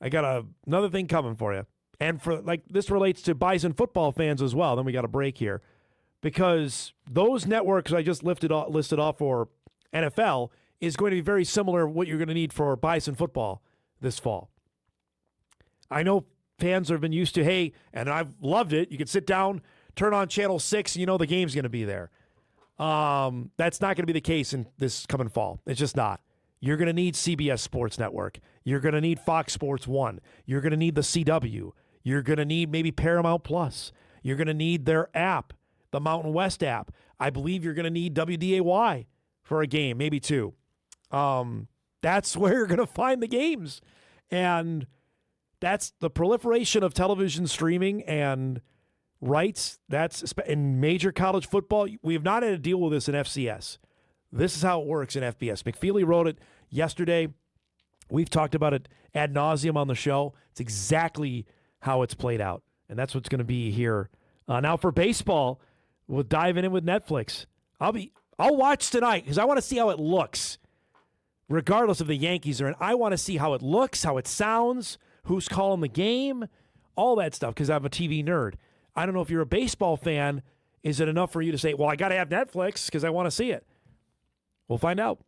I got another thing coming for you. And for like this relates to Bison football fans as well. Then we got a break here. Because those networks I just listed off for NFL is going to be very similar to what you're going to need for Bison football this fall. I know fans have been used to, hey, and I've loved it. You can sit down, turn on Channel 6, and you know the game's going to be there. That's not going to be the case in this coming fall. It's just not. You're going to need CBS Sports Network. You're going to need Fox Sports 1. You're going to need the CW. You're going to need maybe Paramount Plus. You're going to need their app, the Mountain West app. I believe you're going to need WDAY for a game, maybe two. That's where you're going to find the games. And that's the proliferation of television streaming and rights. That's in major college football. We have not had to deal with this in FCS. This is how it works in FBS. McFeely wrote it yesterday. We've talked about it ad nauseum on the show. It's exactly how it's played out. And that's what's going to be here. Now for baseball, we'll dive in with Netflix. I'll watch tonight because I want to see how it looks. Regardless of the Yankees are in, I want to see how it looks, how it sounds, who's calling the game, all that stuff, because I'm a TV nerd. I don't know if you're a baseball fan. Is it enough for you to say, well, I got to have Netflix because I want to see it? We'll find out.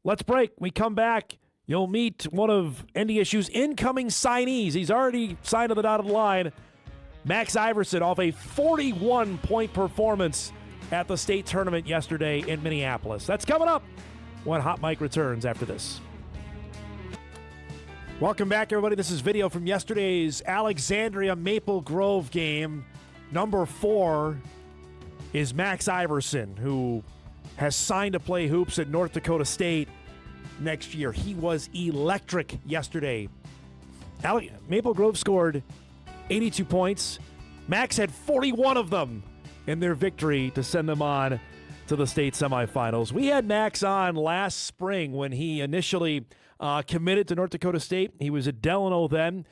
Let's break. We come back. You'll meet one of NDSU's incoming signees. He's already signed to the dotted line. Max Iversen off a 41-point performance at the state tournament yesterday in Minneapolis. That's coming up when Hot Mike returns after this. Welcome back, everybody. This is video from yesterday's Alexandria Maple Grove game. Number 4 is Max Iversen, who has signed to play hoops at North Dakota State next year. He was electric yesterday. Maple Grove scored 82 points. Max had 41 of them in their victory to send them on to the state semifinals. We had Max on last spring when he initially committed to North Dakota State. He was at Delano then,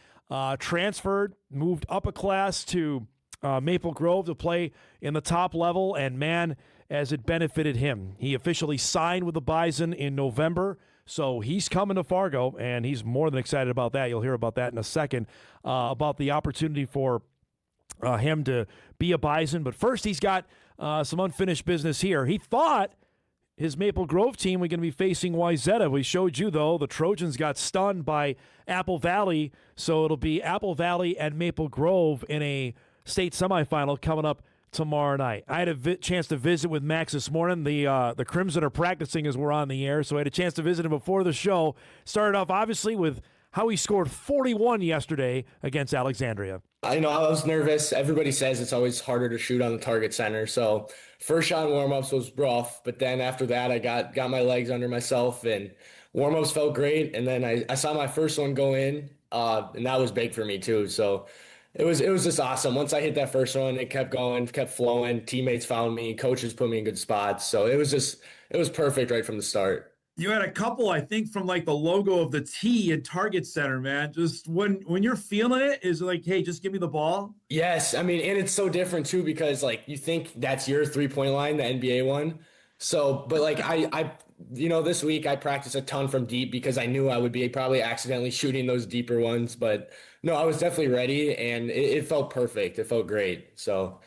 transferred, moved up a class to Maple Grove to play in the top level, and man, as it benefited him. He officially signed with the Bison in November, so he's coming to Fargo, and he's more than excited about that. You'll hear about that in a second, about the opportunity for him to be a Bison. But first, he's got some unfinished business here. He thought his Maple Grove team was going to be facing Wayzata. We showed you, though, the Trojans got stunned by Apple Valley, so it'll be Apple Valley and Maple Grove in a state semifinal coming up tomorrow night. I had a chance to visit with Max this morning. The Crimson are practicing as we're on the air, so I had a chance to visit him before the show. Started off, obviously, with how he scored 41 yesterday against Alexandria. I know I was nervous. Everybody says it's always harder to shoot on the target center. So first shot in warmups was rough, but then after that I got my legs under myself and warmups felt great. And then I saw my first one go in, and that was big for me too. So it was just awesome. Once I hit that first one, it kept going, kept flowing. Teammates found me, coaches put me in good spots. So it was perfect right from the start. You had a couple, I think, from like the logo of the T in target center, man. Just when you're feeling it, is it like, hey, just give me the ball? Yes, I mean, and it's so different too because like you think that's your 3-point line, the NBA one. So, but like I this week I practiced a ton from deep because I knew I would be probably accidentally shooting those deeper ones. But no, I was definitely ready, and it felt perfect. It felt great. So.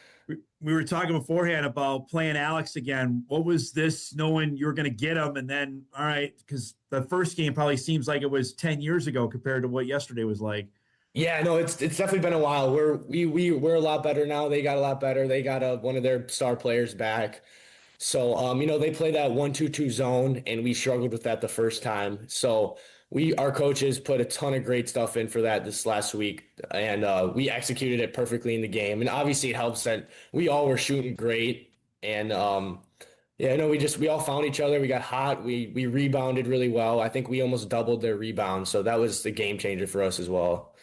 We were talking beforehand about playing Alex again. What was this knowing you were going to get him? And then, all right, because the first game probably seems like it was 10 years ago compared to what yesterday was like. Yeah, no, it's definitely been a while. We're a lot better now. They got a lot better. They got one of their star players back. So, they play that 1-2-2 zone, and we struggled with that the first time. So our coaches put a ton of great stuff in for that this last week, and we executed it perfectly in the game. And obviously it helps that we all were shooting great. And we all found each other. We got hot. We rebounded really well. I think we almost doubled their rebound. So that was the game changer for us as well.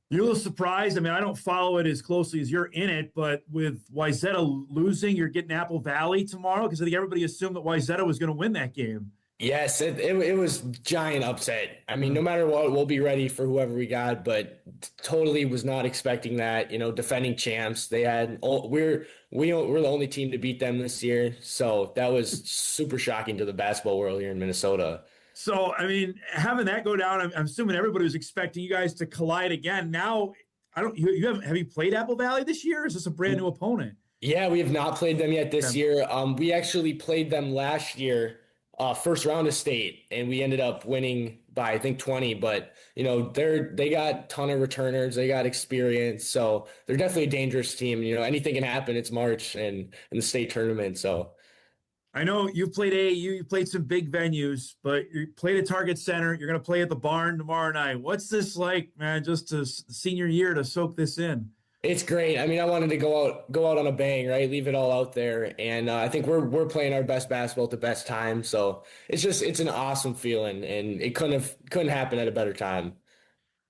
You're a little surprised. I mean, I don't follow it as closely as you're in it, but with Wayzata losing, you're getting Apple Valley tomorrow because I think everybody assumed that Wayzata was going to win that game. Yes, it was giant upset. I mean, no matter what, we'll be ready for whoever we got, but totally was not expecting that. Defending champs, we're the only team to beat them this year, so that was super shocking to the basketball world here in Minnesota. So, I mean, having that go down, I'm assuming everybody was expecting you guys to collide again. Now, have you played Apple Valley this year? Or is this a brand new opponent? Yeah, we have not played them yet this year. We actually played them last year. First round of state, and we ended up winning by I think 20. But they got a ton of returners, they got experience, so they're definitely a dangerous team. Anything can happen. It's March and in the state tournament. So I know you've played AAU, you played some big venues, but you played at Target Center. You're going to play at the Barn tomorrow night. What's this like, man? Just to senior year to soak this in. It's great. I mean, I wanted to go out on a bang, right? Leave it all out there, and I think we're playing our best basketball at the best time. So it's an awesome feeling, and it couldn't happen at a better time.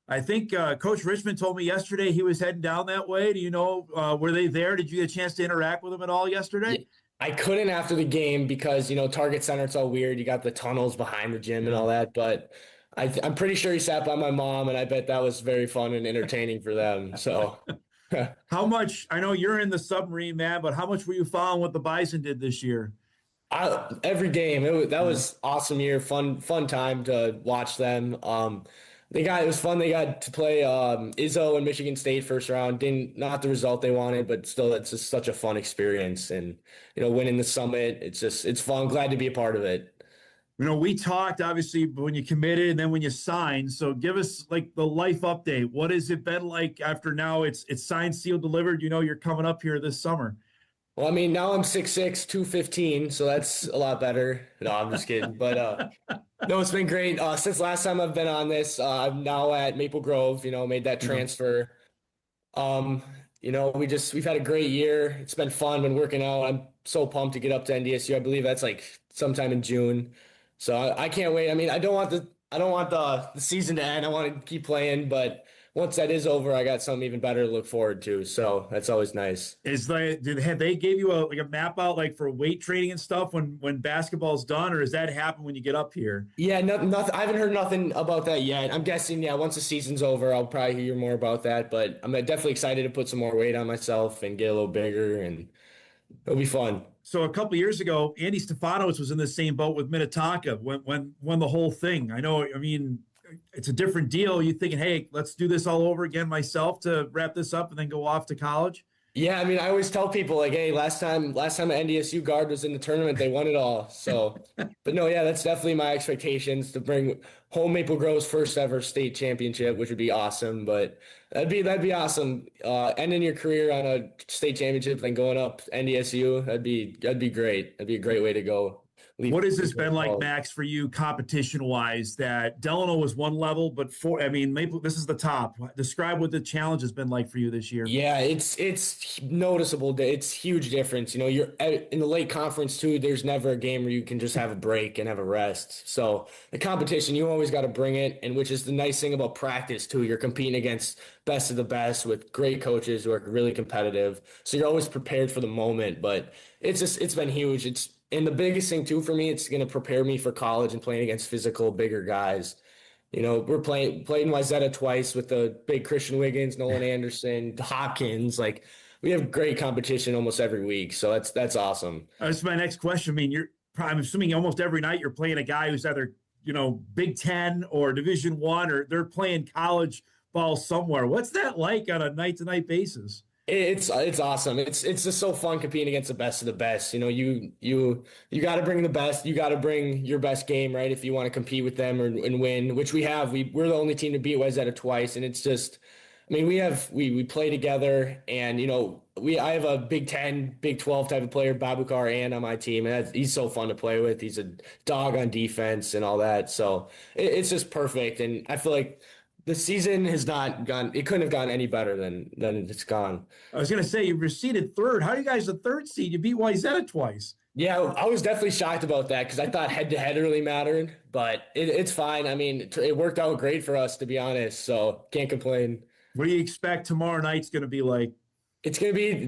I think Coach Richmond told me yesterday he was heading down that way. Do you know, were they there? Did you get a chance to interact with them at all yesterday? I couldn't after the game because Target Center, it's all weird. You got the tunnels behind the gym and all that, but I'm pretty sure he sat by my mom, and I bet that was very fun and entertaining for them. So. How much, I know you're in the submarine, man, but how much were you following what the Bison did this year? Every game. That was awesome year. Fun time to watch them. It was fun. They got to play Izzo and Michigan State first round. Not the result they wanted, but still, it's just such a fun experience. And, winning the summit, it's fun. Glad to be a part of it. We talked obviously when you committed and then when you signed. So give us like the life update. What has it been like after now it's signed, sealed, delivered? You're coming up here this summer. Well, I mean, now I'm 6'6", 215, so that's a lot better. No, I'm just kidding. But no, it's been great. Since last time I've been on this, I'm now at Maple Grove, made that transfer. We've had a great year. It's been fun, been working out. I'm so pumped to get up to NDSU. I believe that's like sometime in June. So I can't wait. I mean, I don't want the season to end. I want to keep playing, but once that is over, I got something even better to look forward to. So that's always nice. Have they gave you a map out like for weight training and stuff when basketball's done, or does that happen when you get up here? Yeah, nothing. I haven't heard nothing about that yet. I'm guessing, once the season's over, I'll probably hear more about that. But I'm definitely excited to put some more weight on myself and get a little bigger, and it'll be fun. So a couple of years ago, Andy Stefanos was in the same boat with Minnetonka when the whole thing. I know. I mean, it's a different deal. You thinking, hey, let's do this all over again myself to wrap this up and then go off to college? Yeah, I mean, I always tell people like, hey, last time at NDSU Gaard was in the tournament, they won it all. So, but no, yeah, that's definitely my expectations to bring home Maple Grove's first ever state championship, which would be awesome. But that'd be awesome. Ending your career on a state championship, then going up NDSU, that'd be great. That'd be a great way to go. What has this been like, Max, for you competition-wise? That Delano was one level, but Maple, this is the top. Describe what the challenge has been like for you this year. Yeah, it's noticeable. It's huge difference. You're in the late conference too. There's never a game where you can just have a break and have a rest. So the competition, you always got to bring it, and which is the nice thing about practice too. You're competing against best of the best with great coaches who are really competitive. So you're always prepared for the moment. But it's been huge. And the biggest thing too for me, it's going to prepare me for college and playing against physical, bigger guys. We're played Wayzata twice with the big Christian Wiggins, Nolan Anderson, Hopkins. Like, we have great competition almost every week. So that's awesome. That's my next question. I mean, I'm assuming almost every night you're playing a guy who's either, Big Ten or Division I, or they're playing college ball somewhere. What's that like on a night-to-night basis? It's awesome. It's just so fun competing against the best of the best. You got to bring the best. You got to bring your best game, right? If you want to compete with them and win, which we have. We're the only team to beat Wayzata twice, and it's just, I mean, we play together, and I have a Big 10, Big 12 type of player, Babukar, and on my team, and he's so fun to play with. He's a dog on defense and all that. So it's just perfect, and I feel like the season has not gone. It couldn't have gone any better than it's gone. I was going to say, you're seeded third. How are you guys the third seed? You beat Wayzata twice. Yeah, I was definitely shocked about that because I thought head-to-head really mattered, but it's fine. I mean, it worked out great for us, to be honest, so can't complain. What do you expect tomorrow night's going to be like? It's gonna be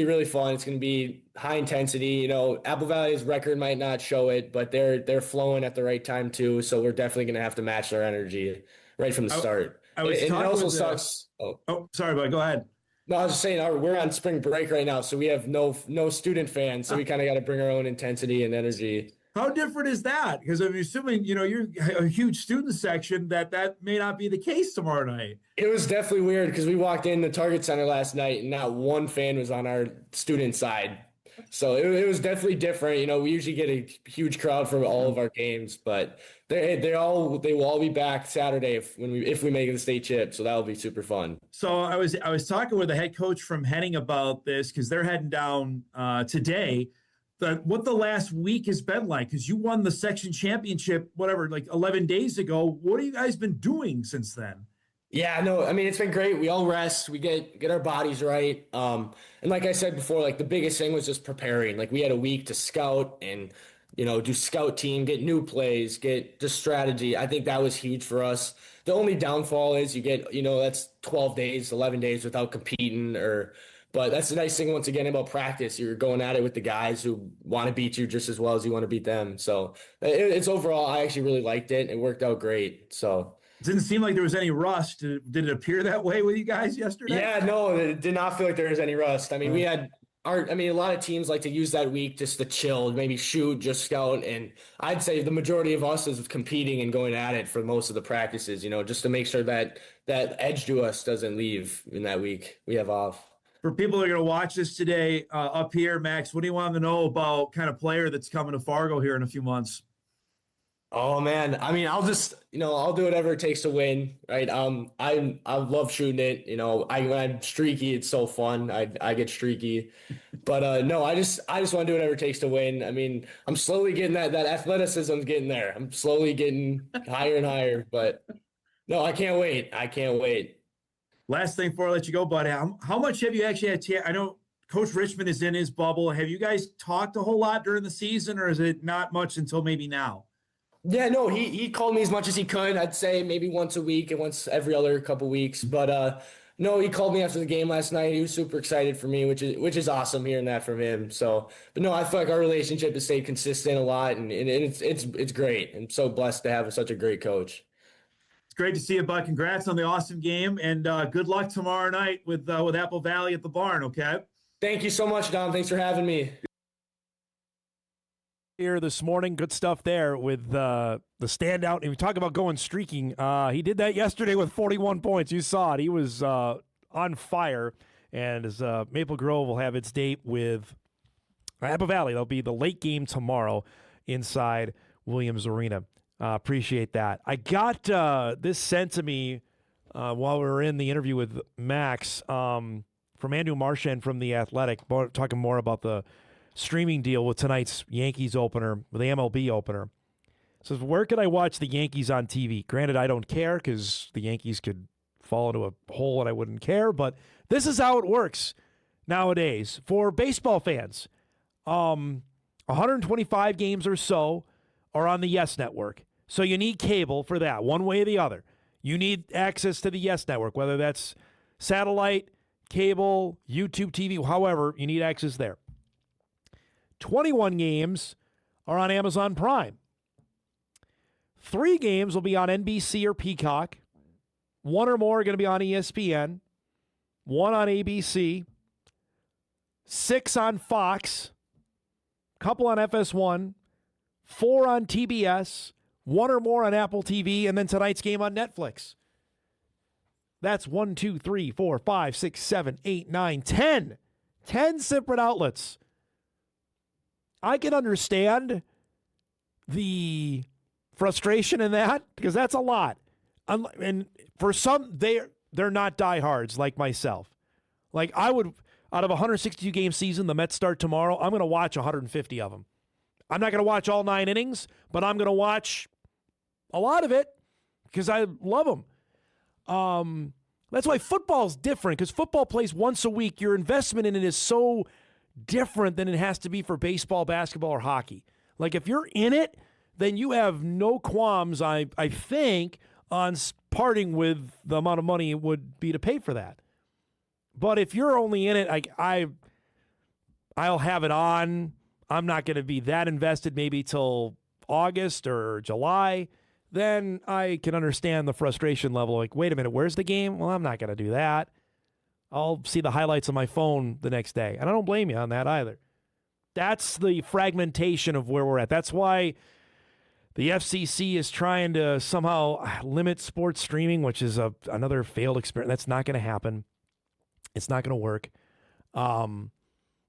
really fun. It's gonna be high intensity. Apple Valley's record might not show it, but they're flowing at the right time too. So we're definitely gonna have to match their energy right from the start. It also sucks. Oh, sorry, bud. Go ahead. No, I was just saying we're on spring break right now, so we have no student fans. So we kind of got to bring our own intensity and energy. How different is that? Because I'm assuming, you're a huge student section, that may not be the case tomorrow night. It was definitely weird because we walked in the Target Center last night and not one fan was on our student side. So it was definitely different. We usually get a huge crowd for all of our games, but they will all be back Saturday if we make the state chip. So that will be super fun. So I was talking with the head coach from Henning about this because they're heading down today. What the last week has been like, because you won the section championship, like 11 days ago. What have you guys been doing since then? Yeah, no, I mean, it's been great. We all rest, we get our bodies right. And like I said before, like the biggest thing was just preparing. Like we had a week to scout and, do scout team, get new plays, get just strategy. I think that was huge for us. The only downfall is you get, that's 12 days, 11 days without competing but that's the nice thing, once again, about practice. You're going at it with the guys who want to beat you just as well as you want to beat them. So it's overall, I actually really liked it. It worked out great. So it didn't seem like there was any rust. Did it appear that way with you guys yesterday? Yeah, no, it did not feel like there was any rust. I mean, a lot of teams like to use that week just to chill, maybe shoot, just scout. And I'd say the majority of us is competing and going at it for most of the practices, just to make sure that edge to us doesn't leave in that week we have off. For people that are going to watch this today up here, Max, what do you want them to know about kind of player that's coming to Fargo here in a few months? Oh man, I mean, I'll just, I'll do whatever it takes to win, right? I love shooting it. When I'm streaky, it's so fun. I get streaky, but no, I just want to do whatever it takes to win. I mean, I'm slowly getting that athleticism's getting there. I'm slowly getting higher and higher, but no, I can't wait. I can't wait. Last thing before I let you go, buddy, how much have you actually had? I know Coach Richmond is in his bubble. Have you guys talked a whole lot during the season, or is it not much until maybe now? Yeah, no, he called me as much as he could. I'd say maybe once a week and once every other couple weeks. But no, he called me after the game last night. He was super excited for me, which is awesome hearing that from him. So, but no, I feel like our relationship has stayed consistent a lot, and it's great. I'm so blessed to have such a great coach. It's great to see you, bud. Congrats on the awesome game, and good luck tomorrow night with Apple Valley at the barn, okay? Thank you so much, Dom. Thanks for having me. Here this morning, good stuff there with the standout. And we talk about going streaking. He did that yesterday with 41 points. You saw it. He was on fire. And as Maple Grove will have its date with Apple Valley, that'll be the late game tomorrow inside Williams Arena. Appreciate that. I got this sent to me while we were in the interview with Max from Andrew Marchand from The Athletic, talking more about the streaming deal with tonight's Yankees opener, with the MLB opener. It says, where can I watch the Yankees on TV? Granted, I don't care because the Yankees could fall into a hole and I wouldn't care, but this is how it works nowadays for baseball fans. 125 games or so are on the Yes Network. So you need cable for that, one way or the other. You need access to the Yes Network, whether that's satellite, cable, YouTube TV, however, you need access there. 21 games are on Amazon Prime. 3 games will be on NBC or Peacock. 1 or more are going to be on ESPN. 1 on ABC. 6 on Fox. Couple on FS1. 4 on TBS. 1 or more on Apple TV. And then tonight's game on Netflix. That's 1, 2, 3, 4, 5, 6, 7, 8, 9, 10. 10 separate outlets. I can understand the frustration in that because that's a lot. And for some, they're not diehards like myself. Like I would, out of a 162-game season, the Mets start tomorrow, I'm going to watch 150 of them. I'm not going to watch all 9 innings, but I'm going to watch a lot of it because I love them. That's why football's different because football plays once a week. Your investment in it is so different than it has to be for baseball, basketball, or hockey. Like if you're in it, then you have no qualms, I think, on parting with the amount of money it would be to pay for that. But if you're only in it, I'll have it on. I'm not going to be that invested maybe till August or July. Then I can understand the frustration level. Like, wait a minute, where's the game? Well, I'm not going to do that. I'll see the highlights on my phone the next day. And I don't blame you on that either. That's the fragmentation of where we're at. That's why the FCC is trying to somehow limit sports streaming, which is another failed experiment. That's not going to happen. It's not going to work.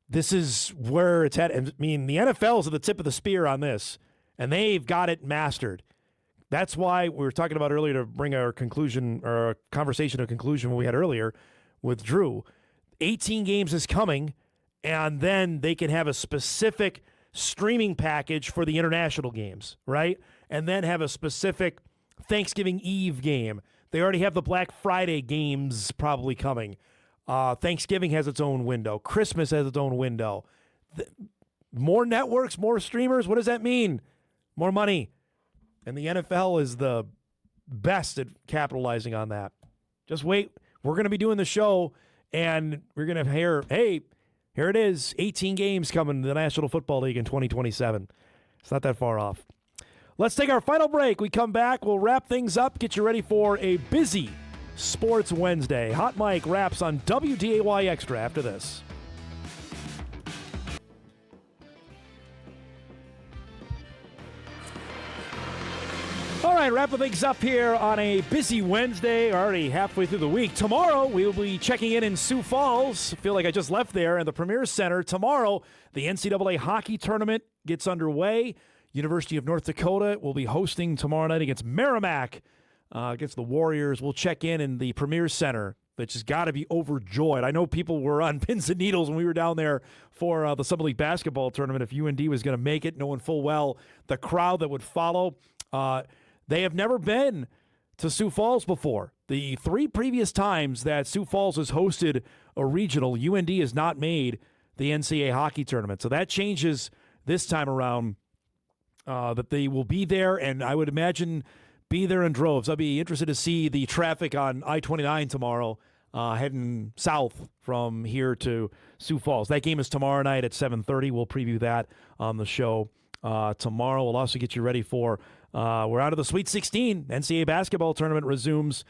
This is where it's at. I mean, the NFL is at the tip of the spear on this, and they've got it mastered. That's why we were talking about earlier to bring our conclusion or our conversation to a conclusion when we had earlier with Drew. 18 games is coming, and then they can have a specific streaming package for the international games, right? And then have a specific Thanksgiving Eve game. They already have the Black Friday games probably coming. Thanksgiving has its own window. Christmas has its own window. More networks, more streamers. What does that mean? More money. And the NFL is the best at capitalizing on that. Just wait. We're going to be doing the show, and we're going to hear, hey, here it is, 18 games coming to the National Football League in 2027. It's not that far off. Let's take our final break. We come back. We'll wrap things up, get you ready for a busy Sports Wednesday. Hot Mike wraps on WDAY Extra after this. All right, wrapping things up here on a busy Wednesday, already halfway through the week. Tomorrow, we will be checking in Sioux Falls. I feel like I just left there in the Premier Center. Tomorrow, the NCAA hockey tournament gets underway. University of North Dakota will be hosting tomorrow night against Merrimack, against the Warriors. We'll check in the Premier Center, which has got to be overjoyed. I know people were on pins and needles when we were down there for the Summer League basketball tournament if UND was going to make it, knowing full well the crowd that would follow. They have never been to Sioux Falls before. The 3 previous times that Sioux Falls has hosted a regional, UND has not made the NCAA hockey tournament. So that changes this time around, that they will be there, and I would imagine be there in droves. I'd be interested to see the traffic on I-29 tomorrow heading south from here to Sioux Falls. That game is tomorrow night at 7:30. We'll preview that on the show tomorrow. We'll also get you ready for we're out of the Sweet 16. NCAA basketball tournament resumes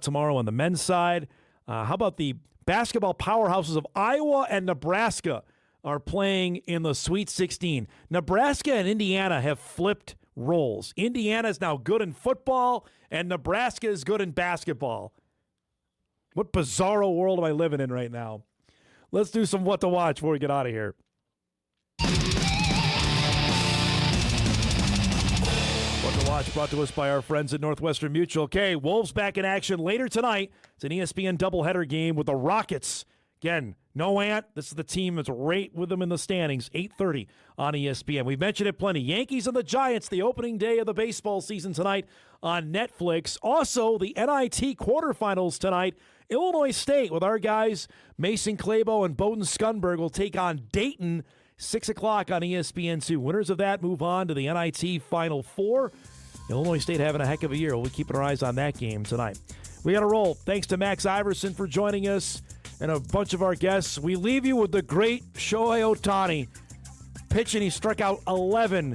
tomorrow on the men's side. How about the basketball powerhouses of Iowa and Nebraska are playing in the Sweet 16? Nebraska and Indiana have flipped roles. Indiana is now good in football, and Nebraska is good in basketball. What bizarro world am I living in right now? Let's do some what to watch before we get out of here. What to watch brought to us by our friends at Northwestern Mutual. Okay, Wolves back in action later tonight. It's an ESPN doubleheader game with the Rockets Again, no Ant. This is the team that's right with them in the standings, 8:30 on ESPN. We've mentioned it plenty. Yankees and the Giants, the opening day of the baseball season tonight on Netflix. Also, the NIT quarterfinals tonight. Illinois State with our guys Mason Clabo and Bowden Skunberg will take on Dayton, 6 o'clock on ESPN2. Winners of that move on to the NIT Final Four. Illinois State having a heck of a year. We'll be keeping our eyes on that game tonight. We got to roll. Thanks to Max Iversen for joining us and a bunch of our guests. We leave you with the great Shohei Ohtani pitching. He struck out 11